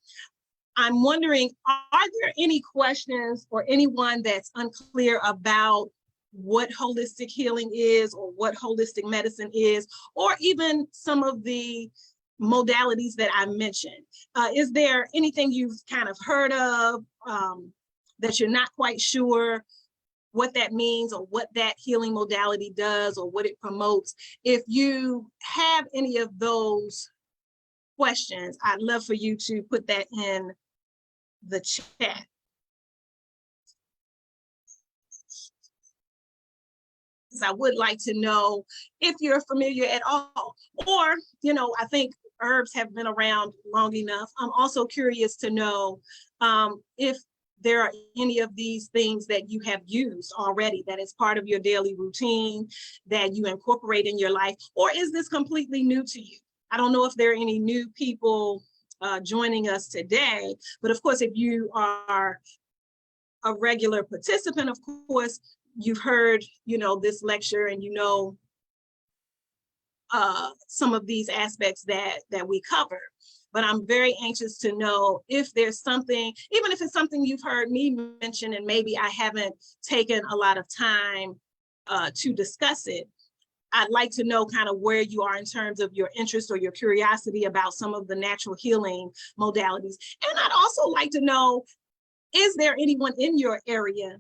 I'm wondering, are there any questions or anyone that's unclear about what holistic healing is or what holistic medicine is, or even some of the modalities that I mentioned? Is there anything you've kind of heard of that you're not quite sure what that means or what that healing modality does or what it promotes? If you have any of those questions, I'd love for you to put that in the chat. I would like to know if you're familiar at all, or, you know, I think herbs have been around long enough. I'm also curious to know if there are any of these things that you have used already that is part of your daily routine that you incorporate in your life, or is this completely new to you? I don't know if there are any new people joining us today, but of course, if you are a regular participant, of course, you've heard, you know, this lecture and you know some of these aspects that we cover. But I'm very anxious to know if there's something, even if it's something you've heard me mention and maybe I haven't taken a lot of time to discuss it. I'd like to know kind of where you are in terms of your interest or your curiosity about some of the natural healing modalities. And I'd also like to know, is there anyone in your area?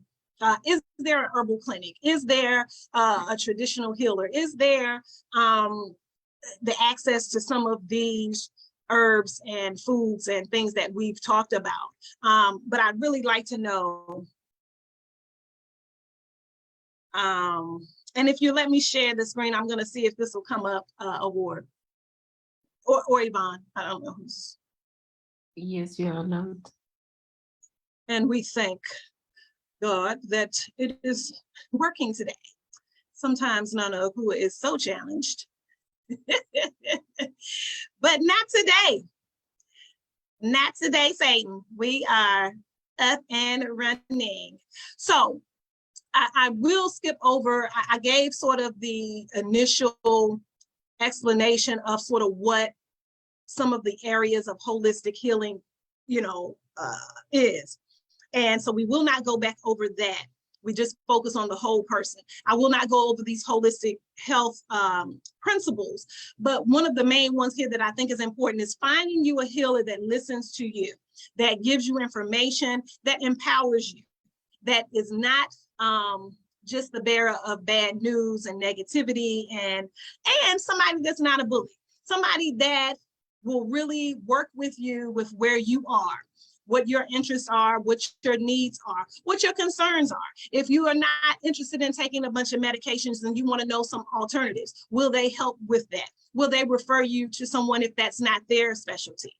Is there an herbal clinic? Is there a traditional healer? Is there the access to some of these herbs and foods and things that we've talked about? But I'd really like to know. And if you let me share the screen, I'm going to see if this will come up, Award. Or Yvonne, I don't know who's. Yes, you are allowed. And we thank God that it is working today. Sometimes Nana Akua is so challenged. But not today. Not today, Satan. We are up and running. So I will skip over. I gave sort of the initial explanation of sort of what some of the areas of holistic healing, you know, is. And so we will not go back over that. We just focus on the whole person. I will not go over these holistic health principles, but one of the main ones here that I think is important is finding you a healer that listens to you, that gives you information, that empowers you, that is not just the bearer of bad news and negativity, and somebody that's not a bully, somebody that will really work with you with where you are, what your interests are, what your needs are, what your concerns are. If you are not interested in taking a bunch of medications and you want to know some alternatives, will they help with that? Will they refer you to someone if that's not their specialty?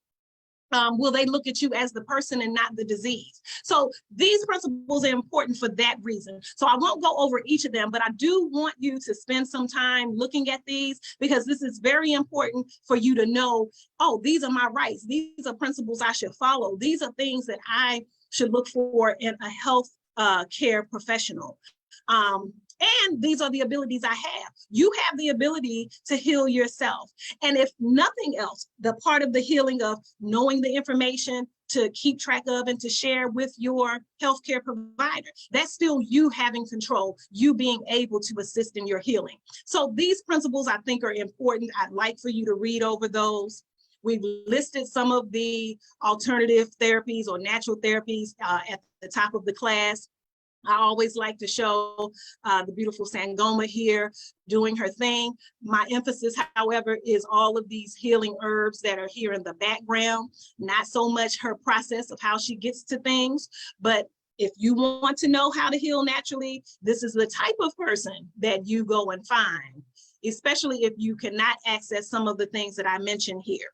Will they look at you as the person and not the disease? So these principles are important for that reason. So I won't go over each of them, but I do want you to spend some time looking at these, because this is very important for you to know, oh, these are my rights. These are principles I should follow. These are things that I should look for in a health care professional. And these are the abilities I have. You have the ability to heal yourself. And if nothing else, the part of the healing of knowing the information to keep track of and to share with your healthcare provider, that's still you having control, you being able to assist in your healing. So these principles I think are important. I'd like for you to read over those. We've listed some of the alternative therapies or natural therapies at the top of the class. I always like to show the beautiful Sangoma here doing her thing. My emphasis, however, is all of these healing herbs that are here in the background, not so much her process of how she gets to things, but if you want to know how to heal naturally, this is the type of person that you go and find, especially if you cannot access some of the things that I mentioned here.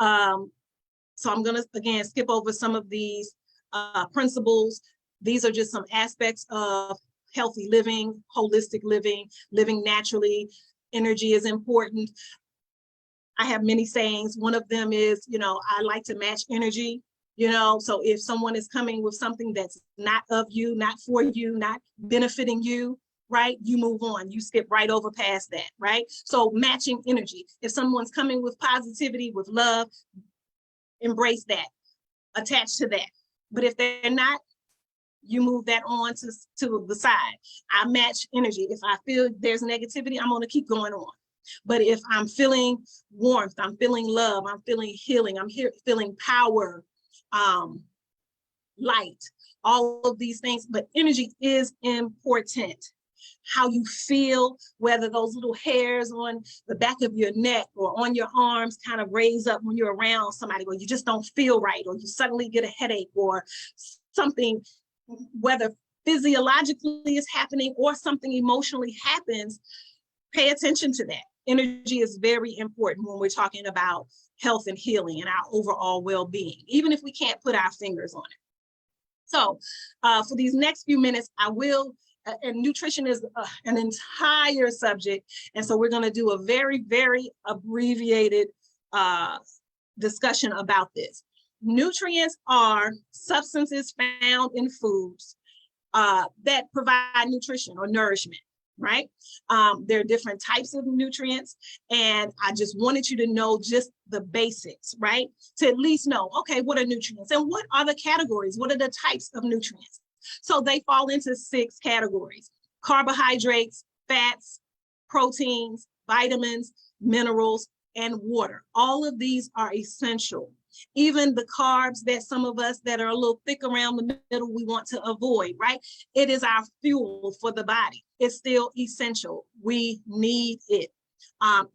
So I'm gonna, again, skip over some of these principles. These are just some aspects of healthy living, holistic living, living naturally. Energy is important. I have many sayings. One of them is, I like to match energy, so if someone is coming with something that's not of you, not for you, not benefiting you, right, you move on, you skip right over past that, right? So matching energy. If someone's coming with positivity, with love, embrace that, attach to that. But if they're not, you move that on to the side. I match energy. If I feel there's negativity, I'm gonna keep going on. But if I'm feeling warmth, I'm feeling love, I'm feeling healing, I'm feeling power, light, all of these things, but energy is important. How you feel, whether those little hairs on the back of your neck or on your arms kind of raise up when you're around somebody, or you just don't feel right, or you suddenly get a headache or something, whether physiologically is happening or something emotionally happens, pay attention to that. Energy is very important when we're talking about health and healing and our overall well-being, even if we can't put our fingers on it. So for these next few minutes, I will, and nutrition is an entire subject. And so we're gonna do a very, very abbreviated discussion about this. Nutrients are substances found in foods that provide nutrition or nourishment, right? There are different types of nutrients, and I just wanted you to know just the basics, right? To at least know, okay, what are nutrients and what are the categories? What are the types of nutrients? So they fall into 6 categories: carbohydrates, fats, proteins, vitamins, minerals, and water. All of these are essential. Even the carbs that some of us that are a little thick around the middle, we want to avoid, right? It is our fuel for the body. It's still essential. We need it.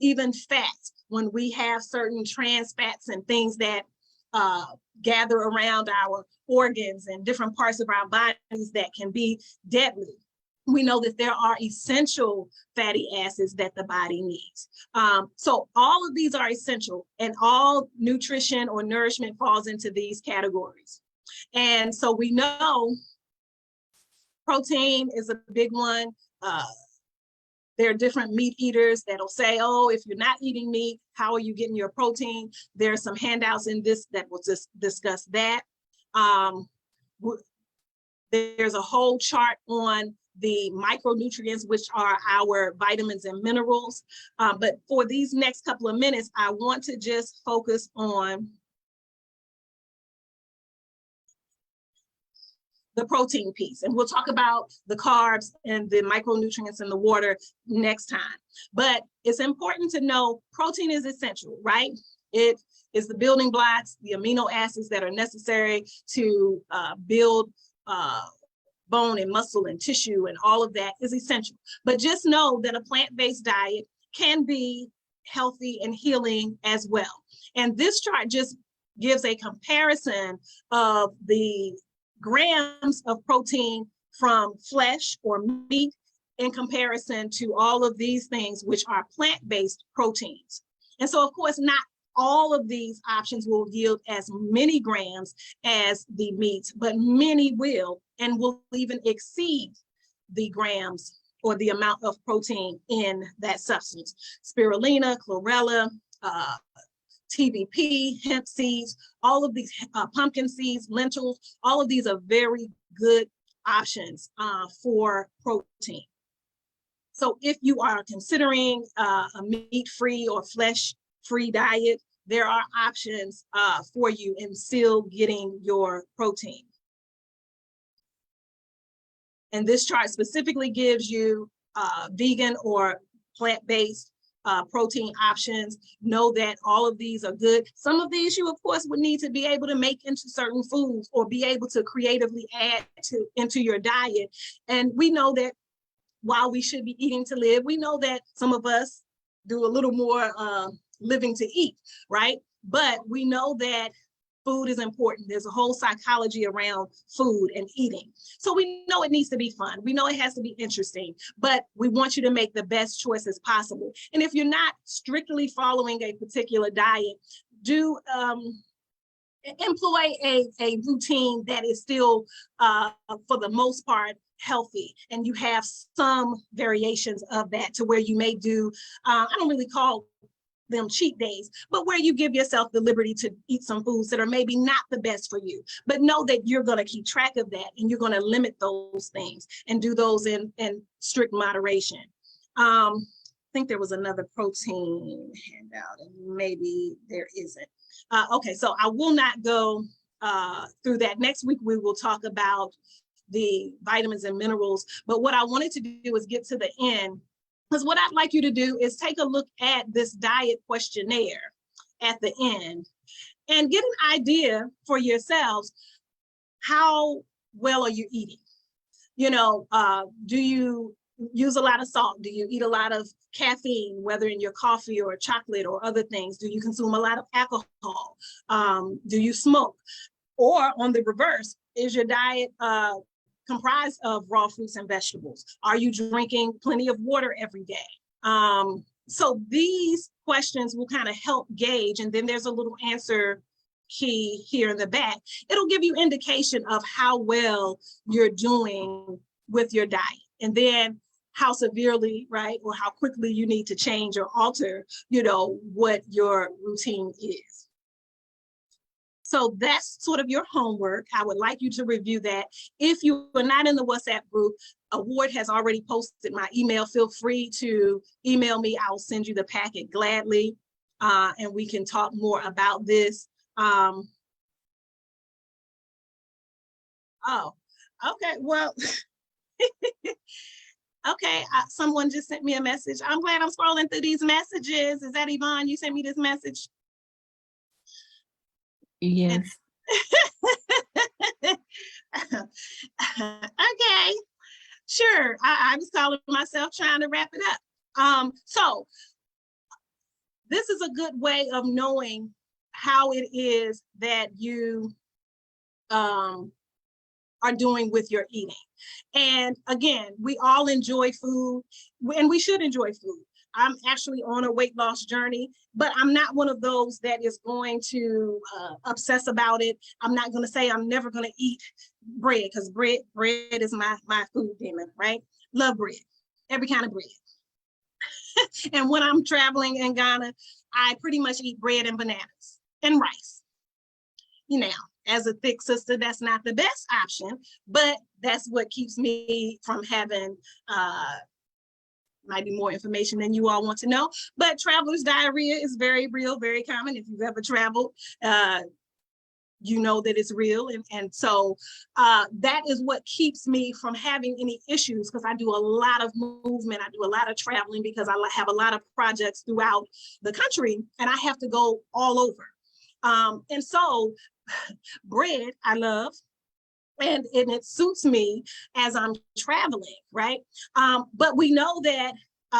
Even fats, when we have certain trans fats and things that gather around our organs and different parts of our bodies that can be deadly, we know that there are essential fatty acids that the body needs. So all of these are essential, and all nutrition or nourishment falls into these categories. And so we know protein is a big one. There are different meat eaters that'll say, oh, if you're not eating meat, how are you getting your protein? There are some handouts in this that will just discuss that. There's a whole chart on the micronutrients, which are our vitamins and minerals. But for these next couple of minutes, I want to just focus on the protein piece. And we'll talk about the carbs and the micronutrients in the water next time. But it's important to know protein is essential, right? It is the building blocks, the amino acids that are necessary to build bone and muscle and tissue, and all of that is essential. But just know that a plant-based diet can be healthy and healing as well. And this chart just gives a comparison of the grams of protein from flesh or meat in comparison to all of these things, which are plant-based proteins. And so, of course, not all of these options will yield as many grams as the meats, but many will, and will even exceed the grams or the amount of protein in that substance. Spirulina, chlorella, TVP, hemp seeds, all of these, pumpkin seeds, lentils, all of these are very good options for protein. So if you are considering a meat-free or flesh-free diet, there are options for you in still getting your protein. And this chart specifically gives you vegan or plant-based protein options. Know that all of these are good. Some of these you, of course, would need to be able to make into certain foods or be able to creatively add into your diet. And we know that while we should be eating to live, we know that some of us do a little more living to eat, right? But we know that food is important. There's a whole psychology around food and eating. So we know it needs to be fun. We know it has to be interesting, but we want you to make the best choices possible. And if you're not strictly following a particular diet, do employ a routine that is still, for the most part, healthy, and you have some variations of that to where you may do, I don't really call them cheat days, but where you give yourself the liberty to eat some foods that are maybe not the best for you, but know that you're going to keep track of that and you're going to limit those things and do those in strict moderation. I think there was another protein handout and maybe there isn't. Okay, so I will not go through that. Next week, we will talk about the vitamins and minerals, but what I wanted to do is get to the end, because what I'd like you to do is take a look at this diet questionnaire at the end and get an idea for yourselves. How well are you eating? You know, do you use a lot of salt? Do you eat a lot of caffeine, whether in your coffee or chocolate or other things? Do you consume a lot of alcohol? Do you smoke? Or on the reverse, is your diet comprised of raw fruits and vegetables? Are you drinking plenty of water every day? So these questions will kind of help gauge, and then there's a little answer key here in the back. It'll give you indication of how well you're doing with your diet, and then how severely, right, or how quickly you need to change or alter, you know, what your routine is. So that's sort of your homework. I would like you to review that. If you are not in the WhatsApp group, Award has already posted my email. Feel free to email me. I'll send you the packet gladly, and we can talk more about this. Oh, okay, well, okay, someone just sent me a message. I'm glad I'm scrolling through these messages. Is that Yvonne? You sent me this message? Yes. Okay, sure. I was calling myself trying to wrap it up. So this is a good way of knowing how it is that you are doing with your eating. And again, we all enjoy food, and we should enjoy food. I'm actually on a weight loss journey, but I'm not one of those that is going to obsess about it. I'm not going to say I'm never going to eat bread, because bread is my food demon, right? Love bread, every kind of bread. And when I'm traveling in Ghana, I pretty much eat bread and bananas and rice. You know, as a thick sister, that's not the best option, but that's what keeps me from having might be more information than you all want to know, but traveler's diarrhea is very real, very common. If you've ever traveled, you know that it's real. And so that is what keeps me from having any issues, because I do a lot of movement, I do a lot of traveling, because I have a lot of projects throughout the country and I have to go all over. And so bread I love, and it suits me as I'm traveling, right? But we know that,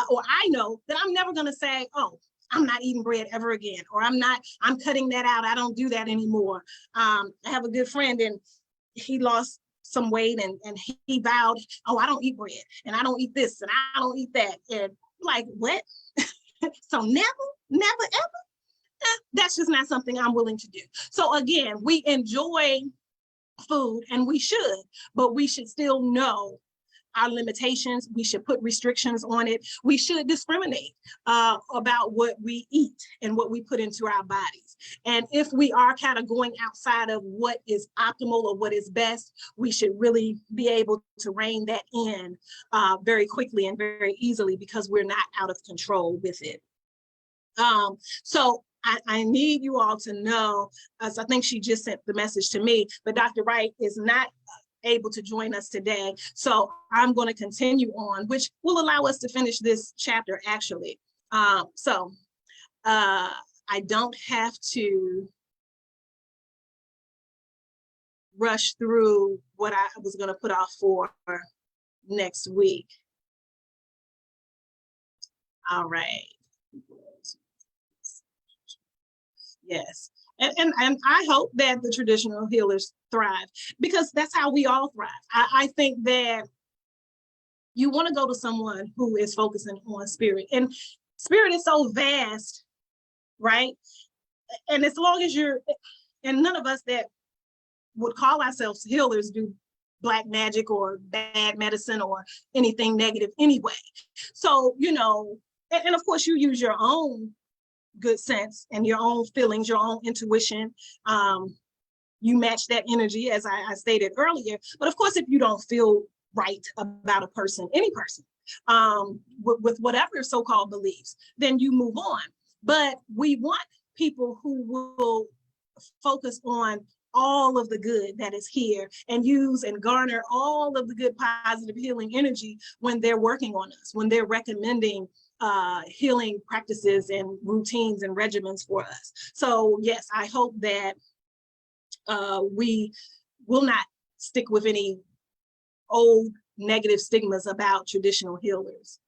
or I know that I'm never gonna say, oh, I'm not eating bread ever again, or I'm cutting that out, I don't do that anymore. I have a good friend and he lost some weight and he vowed, oh, I don't eat bread and I don't eat this and I don't eat that. And like, what? So never, ever? That's just not something I'm willing to do. So again, we enjoy food and we should, but we should still know our limitations. We should put restrictions on it. We should discriminate about what we eat and what we put into our bodies. And if we are kind of going outside of what is optimal or what is best, we should really be able to rein that in very quickly and very easily, because we're not out of control with it. So I need you all to know, as I think she just sent the message to me, but Dr. Wright is not able to join us today. So I'm going to continue on, which will allow us to finish this chapter actually. I don't have to rush through what I was going to put off for next week. All right. Yes. And I hope that the traditional healers thrive, because that's how we all thrive. I think that you want to go to someone who is focusing on spirit, and spirit is so vast, right? And as long as and none of us that would call ourselves healers do black magic or bad medicine or anything negative anyway. So, and of course you use your own good sense and your own feelings, your own intuition. You match that energy, as I stated earlier. But of course, if you don't feel right about a person, any person, with whatever so-called beliefs, then you move on. But we want people who will focus on all of the good that is here and use and garner all of the good positive healing energy when they're working on us, when they're recommending healing practices and routines and regimens for us. So yes, I hope that we will not stick with any old negative stigmas about traditional healers.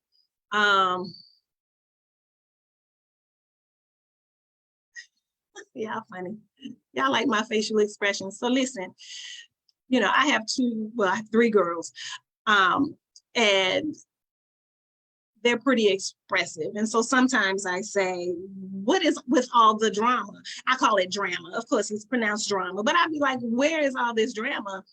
Yeah, funny. Y'all like my facial expressions. So listen, I have three girls, and they're pretty expressive. And so sometimes I say, what is with all the drama? I call it drama. Of course, it's pronounced drama, but I'd be like, where is all this drama?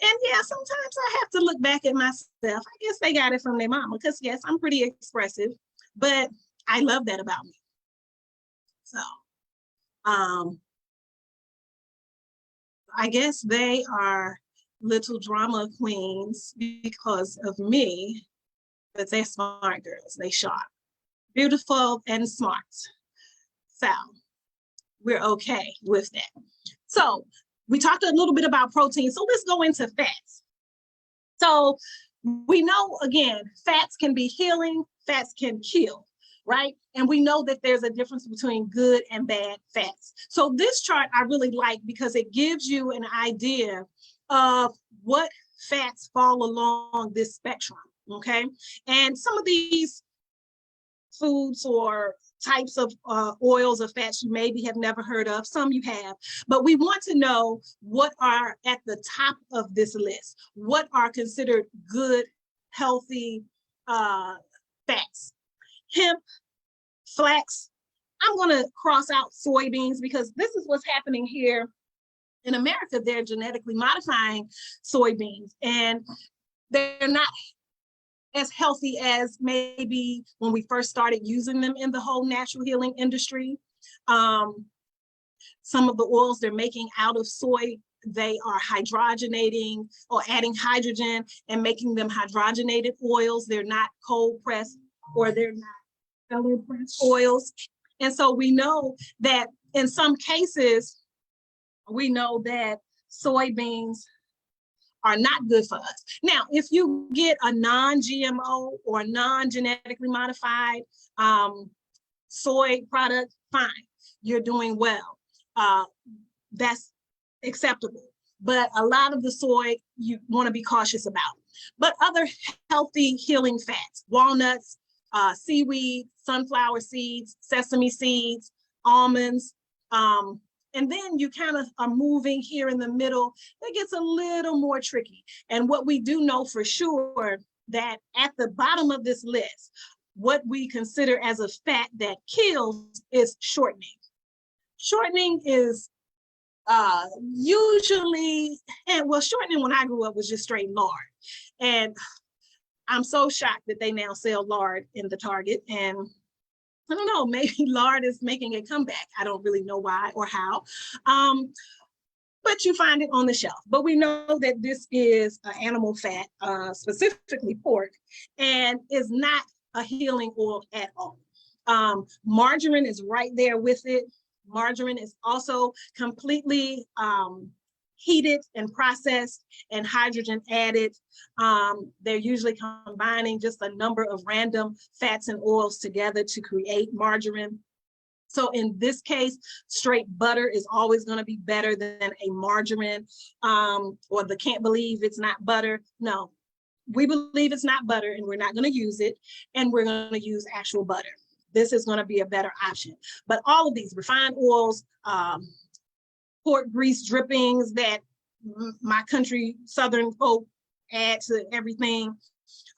And yeah, sometimes I have to look back at myself. I guess they got it from their mama, because yes, I'm pretty expressive, but I love that about me. So I guess they are little drama queens because of me, but they're smart girls. They sharp, beautiful, and smart. So we're okay with that. So we talked a little bit about protein. So let's go into fats. So we know, again, fats can be healing, fats can kill, right? And we know that there's a difference between good and bad fats. So this chart I really like because it gives you an idea of what fats fall along this spectrum, okay? And some of these foods or types of oils or fats you maybe have never heard of, some you have, but we want to know what are at the top of this list, what are considered good, healthy fats. Hemp, flax, I'm gonna cross out soybeans because this is what's happening here in America. They're genetically modifying soybeans and they're not as healthy as maybe when we first started using them in the whole natural healing industry. Some of the oils they're making out of soy, they are hydrogenating or adding hydrogen and making them hydrogenated oils. They're not cold pressed or they're not fellow pressed oils. And so we know that in some cases, we know that soybeans are not good for us. Now, if you get a non-GMO or non-genetically modified soy product, fine, you're doing well. That's acceptable. But a lot of the soy you want to be cautious about. But other healthy healing fats, walnuts, seaweed, sunflower seeds, sesame seeds, almonds, and then you kind of are moving here in the middle. That gets a little more tricky. And what we do know for sure that at the bottom of this list, what we consider as a fat that kills is shortening. Shortening is usually, and well, shortening when I grew up was just straight lard. And I'm so shocked that they now sell lard in the Target. And I don't know, maybe lard is making a comeback. I don't really know why or how, but you find it on the shelf. But we know that this is an animal fat, specifically pork, and is not a healing oil at all. Margarine is right there with it. Margarine is also completely heated and processed and hydrogen added. They're usually combining just a number of random fats and oils together to create margarine. So in this case, straight butter is always going to be better than a margarine, or the can't believe it's not butter. No, we believe it's not butter and we're not going to use it, and we're going to use actual butter. This is going to be a better option. But all of these refined oils, pork grease drippings that my country Southern folk add to everything.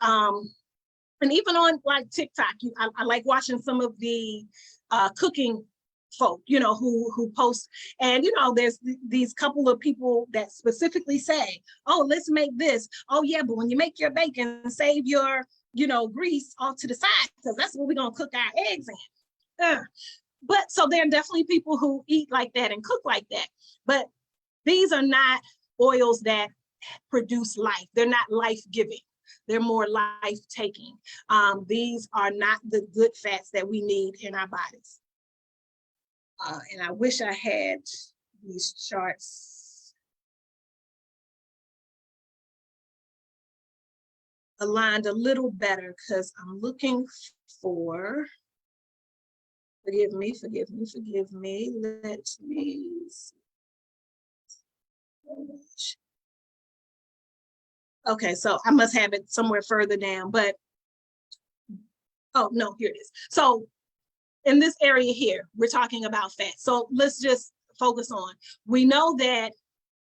And even on like TikTok, I like watching some of the cooking folk, you know, who post, and, you know, there's these couple of people that specifically say, oh, let's make this. Oh yeah, but when you make your bacon, save your, you know, grease off to the side, because that's what we're gonna cook our eggs in. But so there are definitely people who eat like that and cook like that. But these are not oils that produce life. They're not life-giving. They're more life-taking. These are not the good fats that we need in our bodies. And I wish I had these charts aligned a little better, because I'm looking for, forgive me. Let me see. Okay, so I must have it somewhere further down, but, oh no, here it is. So in this area here, we're talking about fat. So let's just focus on, we know that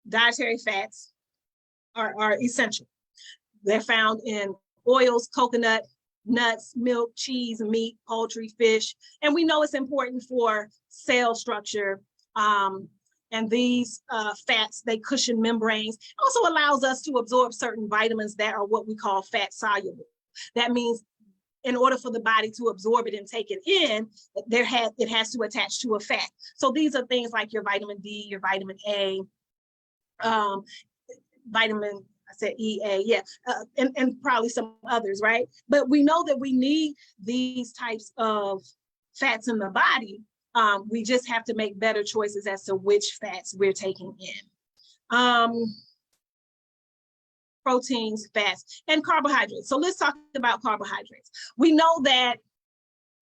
dietary fats are essential. They're found in oils, coconut, nuts, milk, cheese, meat, poultry, fish. And we know it's important for cell structure. And these fats, they cushion membranes. Also allows us to absorb certain vitamins that are what we call fat soluble. That means in order for the body to absorb it and take it in, it has to attach to a fat. So these are things like your vitamin D, your vitamin A, vitamin, I said EA, yeah, and probably some others, right? But we know that we need these types of fats in the body. We just have to make better choices as to which fats we're taking in. Proteins, fats, and carbohydrates. So let's talk about carbohydrates. We know that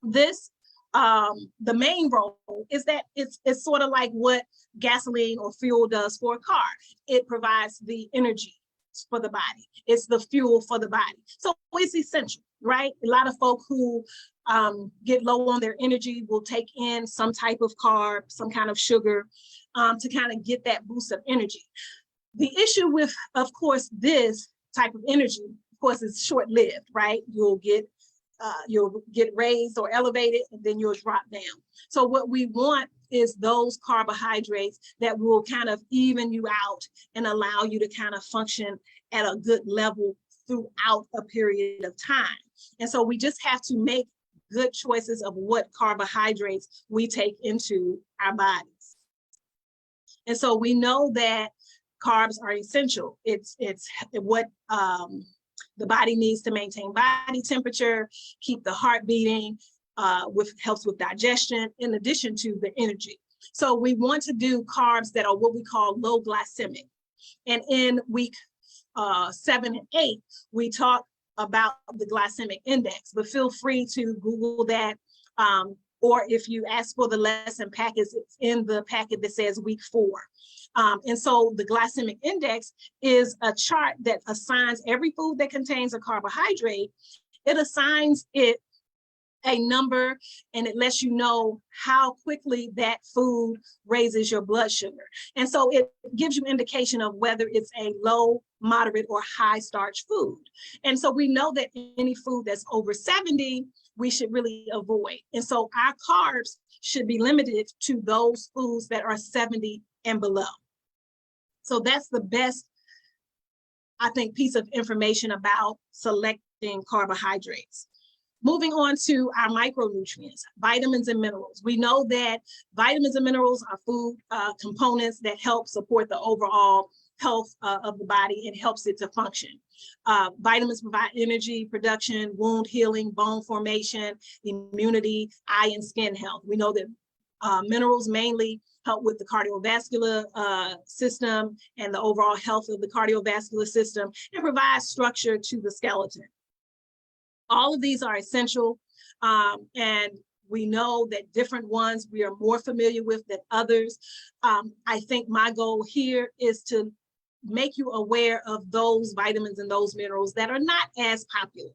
this, the main role is that it's sort of like what gasoline or fuel does for a car. It provides the energy for the body. It's the fuel for the body. So it's essential, right? A lot of folk who get low on their energy will take in some type of carb, some kind of sugar, to kind of get that boost of energy. The issue with, of course, this type of energy, of course, is short-lived, right? You'll get raised or elevated, and then you'll drop down. So what we want is those carbohydrates that will kind of even you out and allow you to kind of function at a good level throughout a period of time. And so we just have to make good choices of what carbohydrates we take into our bodies. And so we know that carbs are essential. It's what the body needs to maintain body temperature, keep the heart beating, helps with digestion, in addition to the energy. So we want to do carbs that are what we call low glycemic. And in week 7 and 8, we talk about the glycemic index, but feel free to Google that. Or if you ask for the lesson package, it's in the packet that says week 4. And so the glycemic index is a chart that assigns every food that contains a carbohydrate. It assigns it a number, and it lets you know how quickly that food raises your blood sugar. And so it gives you indication of whether it's a low, moderate, or high starch food. And so we know that any food that's over 70, we should really avoid. And so our carbs should be limited to those foods that are 70 and below. So that's the best, I think, piece of information about selecting carbohydrates. Moving on to our micronutrients, vitamins and minerals. We know that vitamins and minerals are food components that help support the overall health of the body and helps it to function. Vitamins provide energy production, wound healing, bone formation, immunity, eye and skin health. We know that minerals mainly help with the cardiovascular system and the overall health of the cardiovascular system and provide structure to the skeleton. All of these are essential, and we know that different ones we are more familiar with than others. I think my goal here is to make you aware of those vitamins and those minerals that are not as popular,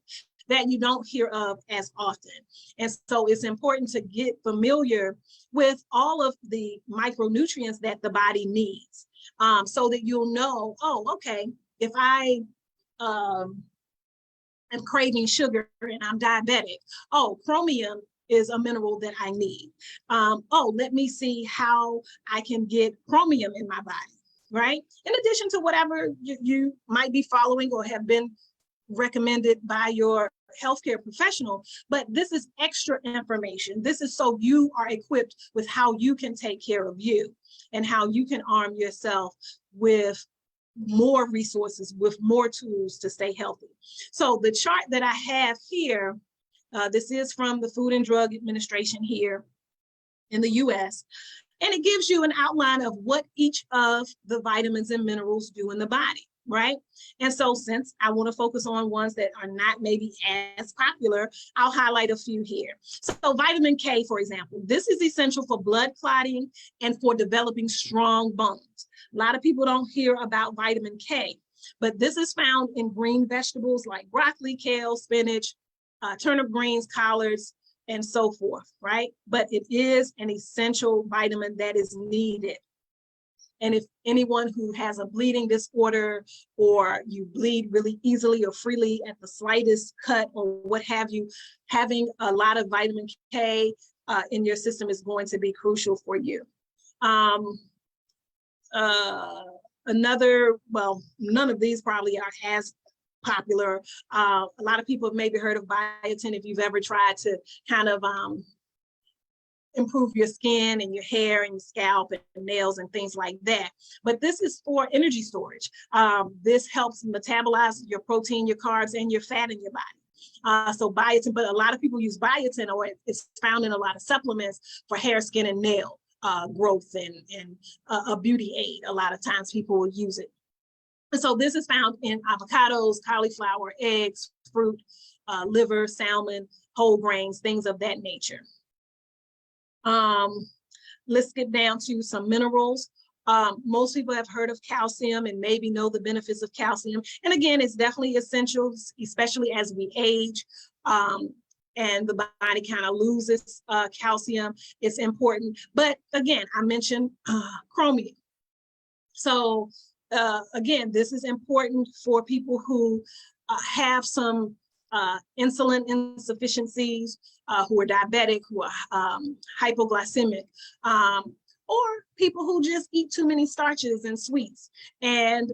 that you don't hear of as often. And so it's important to get familiar with all of the micronutrients that the body needs, so that you'll know, oh, okay, if I am craving sugar and I'm diabetic, oh, chromium is a mineral that I need. Oh, let me see how I can get chromium in my body, right? In addition to whatever you might be following or have been recommended by your healthcare professional, but this is extra information. This is so you are equipped with how you can take care of you and how you can arm yourself with more resources, with more tools to stay healthy. So the chart that I have here, this is from the Food and Drug Administration here in the US, and it gives you an outline of what each of the vitamins and minerals do in the body, right? And so since I want to focus on ones that are not maybe as popular, I'll highlight a few here. So vitamin K, for example, this is essential for blood clotting and for developing strong bones. A lot of people don't hear about vitamin K, but this is found in green vegetables like broccoli, kale, spinach, turnip greens, collards, and so forth, right? But it is an essential vitamin that is needed. And if anyone who has a bleeding disorder, or you bleed really easily or freely at the slightest cut or what have you, having a lot of vitamin K in your system is going to be crucial for you. Another, well, none of these probably are as popular. A lot of people have maybe heard of biotin if you've ever tried to kind of improve your skin and your hair and your scalp and nails and things like that. But this is for energy storage. This helps metabolize your protein, your carbs, and your fat in your body. So biotin, but a lot of people use biotin, or it's found in a lot of supplements for hair, skin, and nail growth and a beauty aid. A lot of times people will use it. And so this is found in avocados, cauliflower, eggs, fruit, liver, salmon, whole grains, things of that nature. Let's get down to some minerals. Most people have heard of calcium and maybe know the benefits of calcium. And again, it's definitely essential, especially as we age. And the body kind of loses calcium. It's important. But again, I mentioned chromium. So again, this is important for people who have some insulin insufficiencies, who are diabetic, who are hypoglycemic, or people who just eat too many starches and sweets, and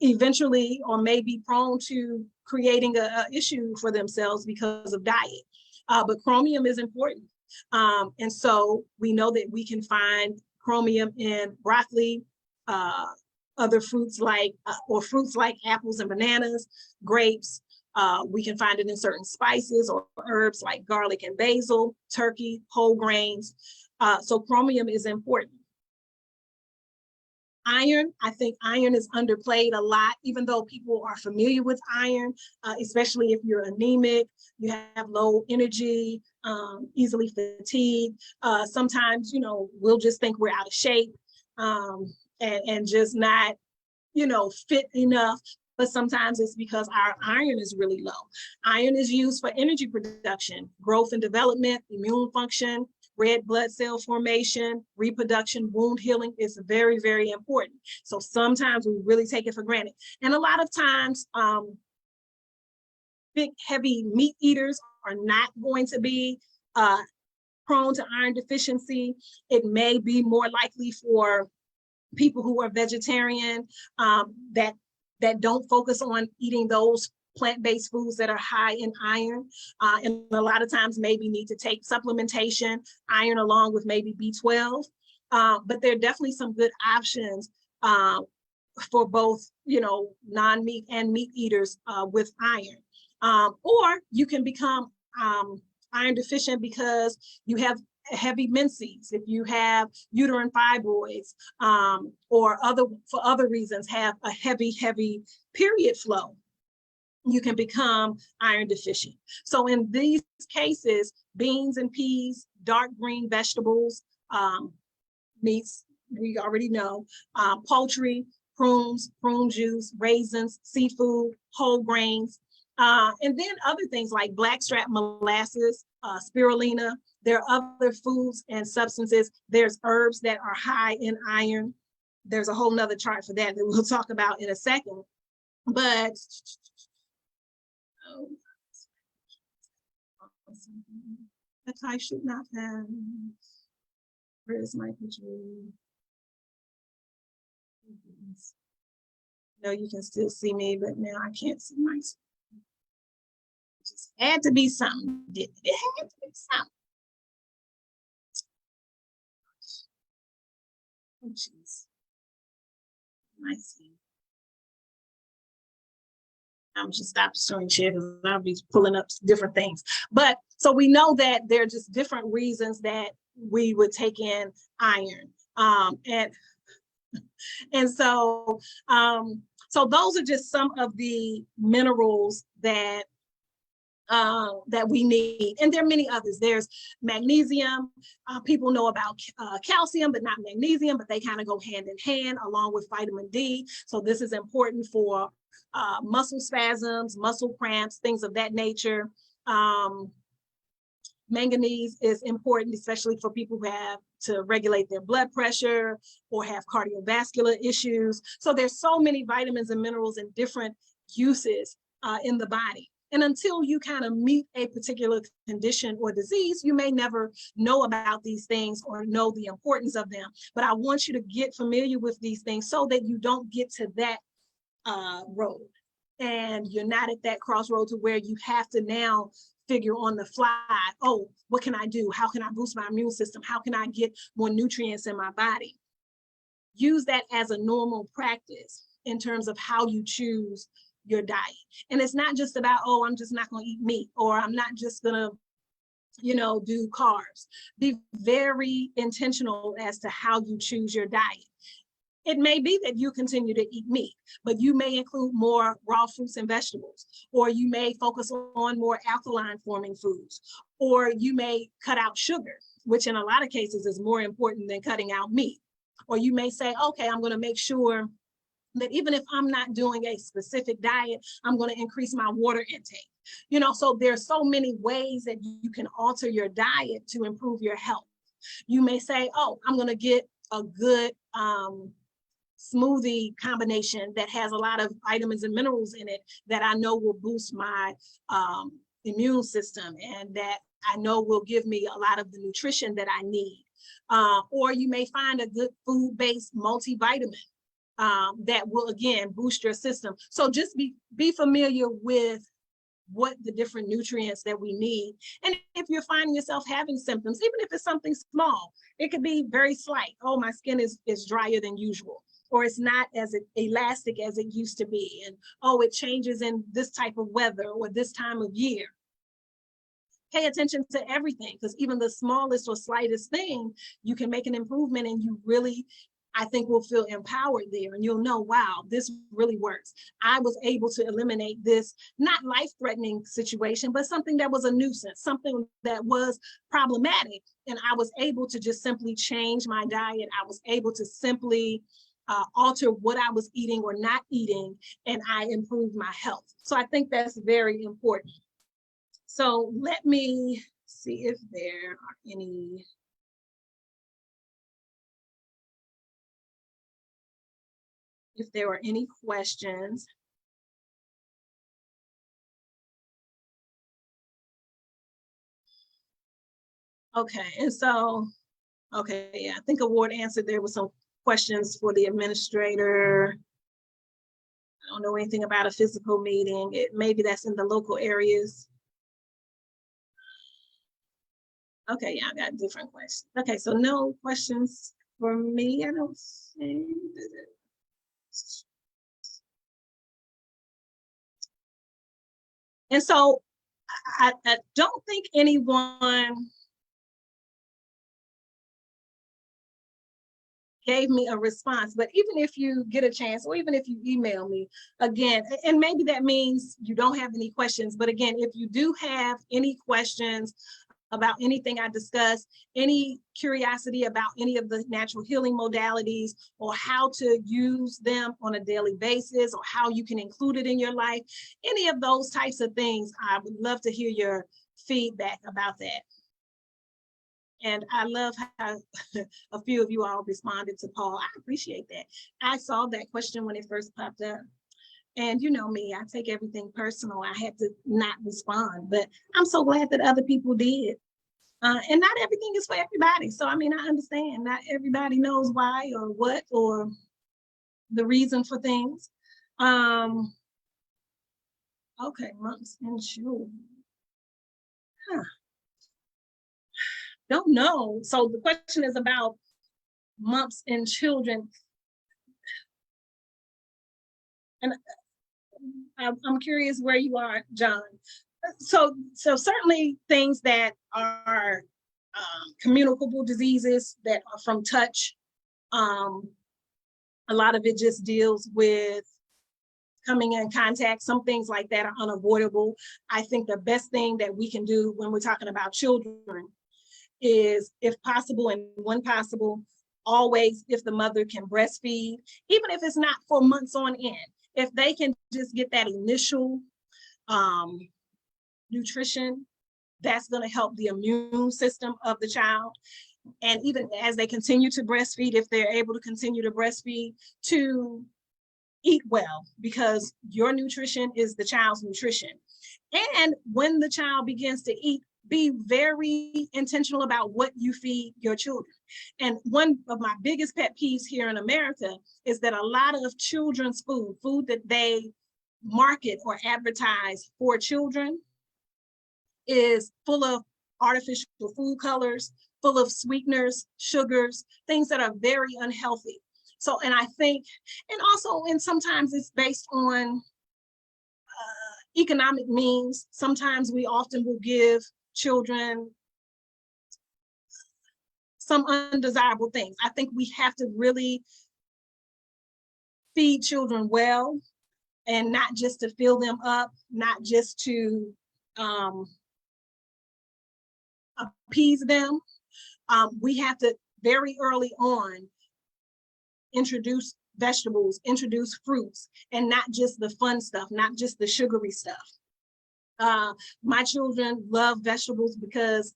eventually or may be prone to creating an issue for themselves because of diet. But chromium is important. And so we know that we can find chromium in broccoli, other fruits like, or fruits like apples and bananas, grapes. We can find it in certain spices or herbs like garlic and basil, turkey, whole grains. So chromium is important. Iron, I think iron is underplayed a lot, even though people are familiar with iron, especially if you're anemic, you have low energy, easily fatigued. Sometimes, you know, we'll just think we're out of shape and just not, you know, fit enough. But sometimes it's because our iron is really low. Iron is used for energy production, growth and development, immune function, red blood cell formation, reproduction, wound healing is very, very important. So sometimes we really take it for granted. And a lot of times, big, heavy meat eaters are not going to be prone to iron deficiency. It may be more likely for people who are vegetarian that don't focus on eating those plant-based foods that are high in iron, and a lot of times maybe need to take supplementation, iron along with maybe B12. But there are definitely some good options for both, you know, non-meat and meat eaters with iron. Or you can become iron deficient because you have heavy menses, if you have uterine fibroids, or for other reasons have a heavy period flow, you can become iron deficient. So in these cases, beans and peas, dark green vegetables, meats, we already know, poultry, prunes, prune juice, raisins, seafood, whole grains, and then other things like blackstrap molasses, spirulina. There are other foods and substances. There's herbs that are high in iron. There's a whole nother chart for that we'll talk about in a second. But that I should not have. Where is my picture? No, you can still see me, but now I can't see myself. It just had to be something. It had to be something. Oh, jeez. I see. I'm just stop showing share because I'll be pulling up different things. But so we know that there are just different reasons that we would take in iron. And so those are just some of the minerals that we need. And there are many others. There's magnesium. People know about calcium, but not magnesium, but they kind of go hand in hand along with vitamin D. So this is important for muscle spasms, muscle cramps, things of that nature. Manganese is important, especially for people who have to regulate their blood pressure or have cardiovascular issues. So there's so many vitamins and minerals and different uses in the body. And until you kind of meet a particular condition or disease, you may never know about these things or know the importance of them. But I want you to get familiar with these things so that you don't get to that road and you're not at that crossroad to where you have to now figure on the fly, oh, what can I do? How can I boost my immune system? How can I get more nutrients in my body? Use that as a normal practice in terms of how you choose your diet. And it's not just about, oh, I'm just not going to eat meat, or I'm not just going to, you know, do carbs. Be very intentional as to how you choose your diet. It may be that you continue to eat meat, but you may include more raw fruits and vegetables, or you may focus on more alkaline forming foods, or you may cut out sugar, which in a lot of cases is more important than cutting out meat. Or you may say, okay, I'm going to make sure that even if I'm not doing a specific diet, I'm going to increase my water intake. You know, so there's so many ways that you can alter your diet to improve your health. You may say, oh, I'm going to get a good smoothie combination that has a lot of vitamins and minerals in it that I know will boost my immune system and that I know will give me a lot of the nutrition that I need. Or you may find a good food-based multivitamin that will, again, boost your system. So just be familiar with what the different nutrients that we need. And if you're finding yourself having symptoms, even if it's something small, it could be very slight. Oh, my skin is drier than usual, or it's not as elastic as it used to be. And oh, it changes in this type of weather or this time of year. pay attention to everything, because even the smallest or slightest thing, you can make an improvement, and you really, I think, will feel empowered there, and you'll know, wow, this really works. I was able to eliminate this not life-threatening situation, but something that was a nuisance, something that was problematic. And I was able to just simply change my diet. I was able to simply alter what I was eating or not eating, and I improved my health. So I think that's very important. So let me see if there are any. If there are any questions. Okay, and so, okay, yeah, I think Award answered. There were some questions for the administrator. I don't know anything about a physical meeting. Maybe that's in the local areas. Okay, yeah, I got different questions. Okay, so no questions for me, I don't see. And so I don't think anyone gave me a response, but even if you get a chance, or even if you email me again, and maybe that means you don't have any questions, but again, if you do have any questions about anything I discussed, any curiosity about any of the natural healing modalities, or how to use them on a daily basis, or how you can include it in your life, any of those types of things, I would love to hear your feedback about that. And I love how a few of you all responded to Paul. I appreciate that. I saw that question when it first popped up. And you know me, I take everything personal. I had to not respond, but I'm so glad that other people did. And not everything is for everybody. So, I mean, I understand not everybody knows why or what or the reason for things. Okay, months and children. Huh. Don't know. So the question is about mumps in children. And I'm curious where you are, John. So certainly things that are communicable diseases that are from touch. A lot of it just deals with coming in contact. Some things like that are unavoidable. I think the best thing that we can do when we're talking about children is, if possible and when possible, always, if the mother can breastfeed, even if it's not for months on end, if they can just get that initial nutrition, that's going to help the immune system of the child. And even as they continue to breastfeed, if they're able to continue to breastfeed, to eat well, because your nutrition is the child's nutrition. And when the child begins to eat, be very intentional about what you feed your children. And one of my biggest pet peeves here in America is that a lot of children's food that they market or advertise for children, is full of artificial food colors, full of sweeteners, sugars, things that are very unhealthy. So, and I think, and also, and sometimes it's based on economic means. Sometimes we often will give children some undesirable things. I think we have to really feed children well, and not just to fill them up, not just to appease them. We have to very early on introduce vegetables, introduce fruits, and not just the fun stuff, not just the sugary stuff. My children love vegetables because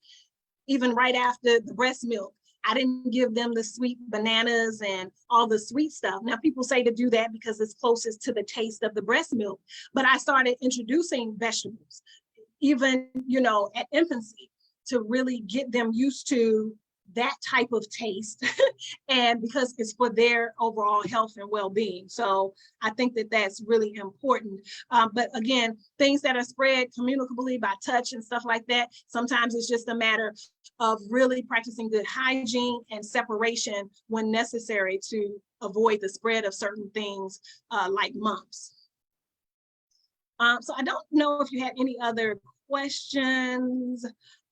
even right after the breast milk, I didn't give them the sweet bananas and all the sweet stuff. Now, people say to do that because it's closest to the taste of the breast milk, but I started introducing vegetables, even, you know, at infancy, to really get them used to that type of taste and because it's for their overall health and well-being. So I think that that's really important. But again, things that are spread communicably by touch and stuff like that, sometimes it's just a matter of really practicing good hygiene and separation when necessary to avoid the spread of certain things like mumps. So I don't know if you had any other questions.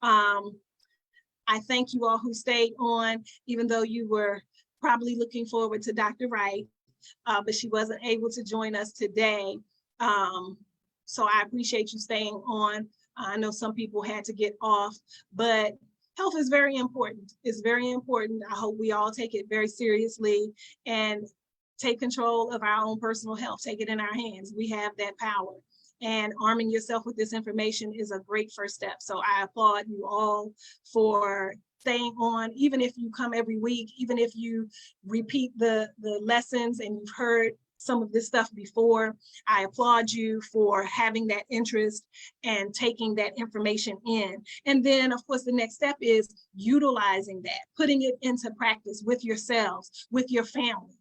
I thank you all who stayed on, even though you were probably looking forward to Dr. Wright, but she wasn't able to join us today. So I appreciate you staying on. I know some people had to get off, but health is very important. It's very important. I hope we all take it very seriously and take control of our own personal health, take it in our hands. We have that power. And arming yourself with this information is a great first step. So I applaud you all for staying on, even if you come every week, even if you repeat the lessons and you've heard some of this stuff before. I applaud you for having that interest and taking that information in. And then, of course, the next step is utilizing that, putting it into practice with yourselves, with your family,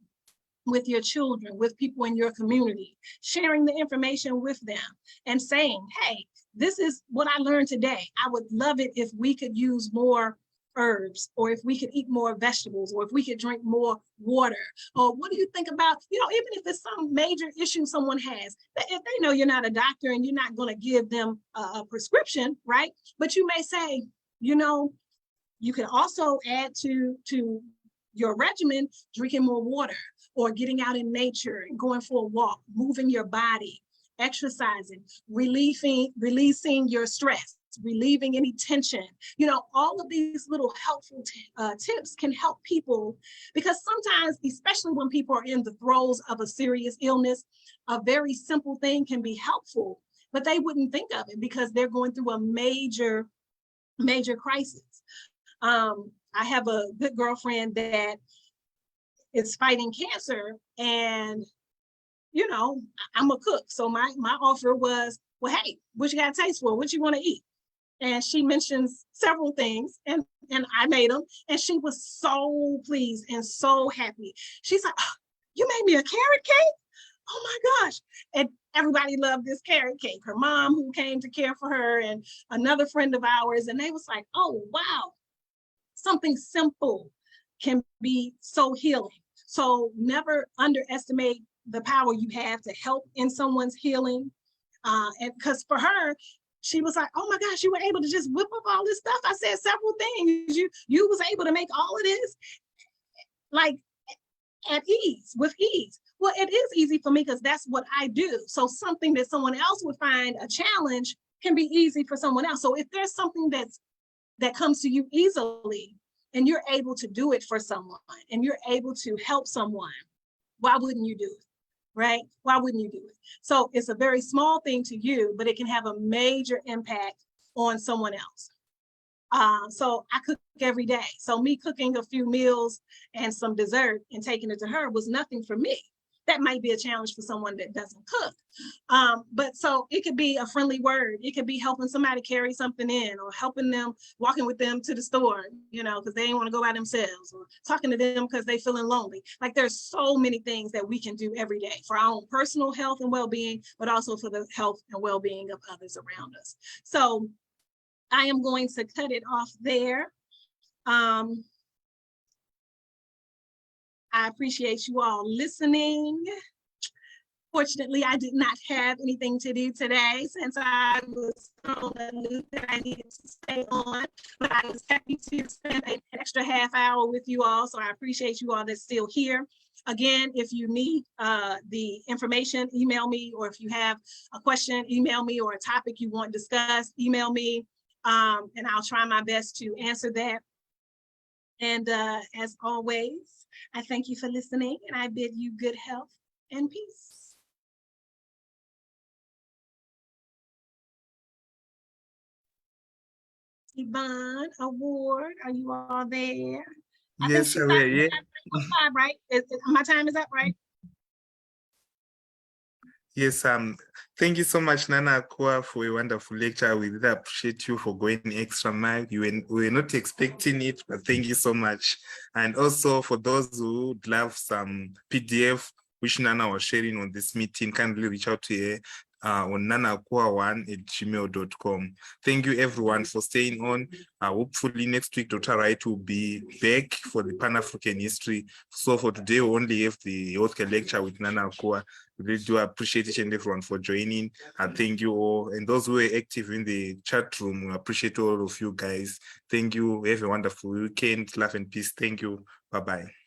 with your children, with people in your community, sharing the information with them and saying, hey, this is what I learned today. I would love it if we could use more herbs, or if we could eat more vegetables, or if we could drink more water, or what do you think about, even if it's some major issue someone has, if they know you're not a doctor and you're not going to give them a prescription, right? But you may say, you can also add to your regimen, drinking more water, or getting out in nature and going for a walk, moving your body, exercising, releasing your stress, relieving any tension. All of these little helpful tips can help people, because sometimes, especially when people are in the throes of a serious illness, a very simple thing can be helpful, but they wouldn't think of it because they're going through a major crisis. I have a good girlfriend that is fighting cancer, and I'm a cook. So my offer was, well, hey, what you got a taste for? What you want to eat? And she mentions several things, and I made them, and she was so pleased and so happy. She's like, oh, you made me a carrot cake? Oh my gosh. And everybody loved this carrot cake. Her mom, who came to care for her, and another friend of ours, and they was like, oh, wow, something simple can be so healing. So never underestimate the power you have to help in someone's healing. And because for her, she was like, oh my gosh, you were able to just whip up all this stuff. I said several things. You was able to make all of this like at ease, with ease. Well, it is easy for me because that's what I do. So something that someone else would find a challenge can be easy for someone else. So if there's something that comes to you easily, and you're able to do it for someone, and you're able to help someone, why wouldn't you do it, right? Why wouldn't you do it? So it's a very small thing to you, but it can have a major impact on someone else. So I cook every day. So me cooking a few meals and some dessert and taking it to her was nothing for me. That might be a challenge for someone that doesn't cook. But so it could be a friendly word. It could be helping somebody carry something in, or helping them, walking with them to the store, because they didn't want to go by themselves, or talking to them because they're feeling lonely. Like, there's so many things that we can do every day for our own personal health and well-being, but also for the health and well-being of others around us. So I am going to cut it off there. I appreciate you all listening. Fortunately, I did not have anything to do today since I was on a loop that I needed to stay on, but I was happy to spend an extra half hour with you all. So I appreciate you all that's still here. Again, if you need the information, email me, or if you have a question, email me, or a topic you want discussed, email me, and I'll try my best to answer that. And as always, I thank you for listening, and I bid you good health and peace. Yvonne, Award, are you all there? Yes, we are here. Right? My time is up, right? Yes, thank you so much, Nana Akua, for a wonderful lecture. We really appreciate you for going extra mile. We were not expecting it, but thank you so much. And also for those who would love some PDF, which Nana was sharing on this meeting, kindly reach out to her. on nanakua1@gmail.com. Thank you everyone for staying on. Hopefully next week, Dr. Wright will be back for the Pan-African history. So for today, we only have the healthcare lecture with Nana Akua. We really do appreciate each and everyone for joining. Thank you all. And those who are active in the chat room, we appreciate all of you guys. Thank you. Have a wonderful weekend. Love and peace. Thank you. Bye-bye.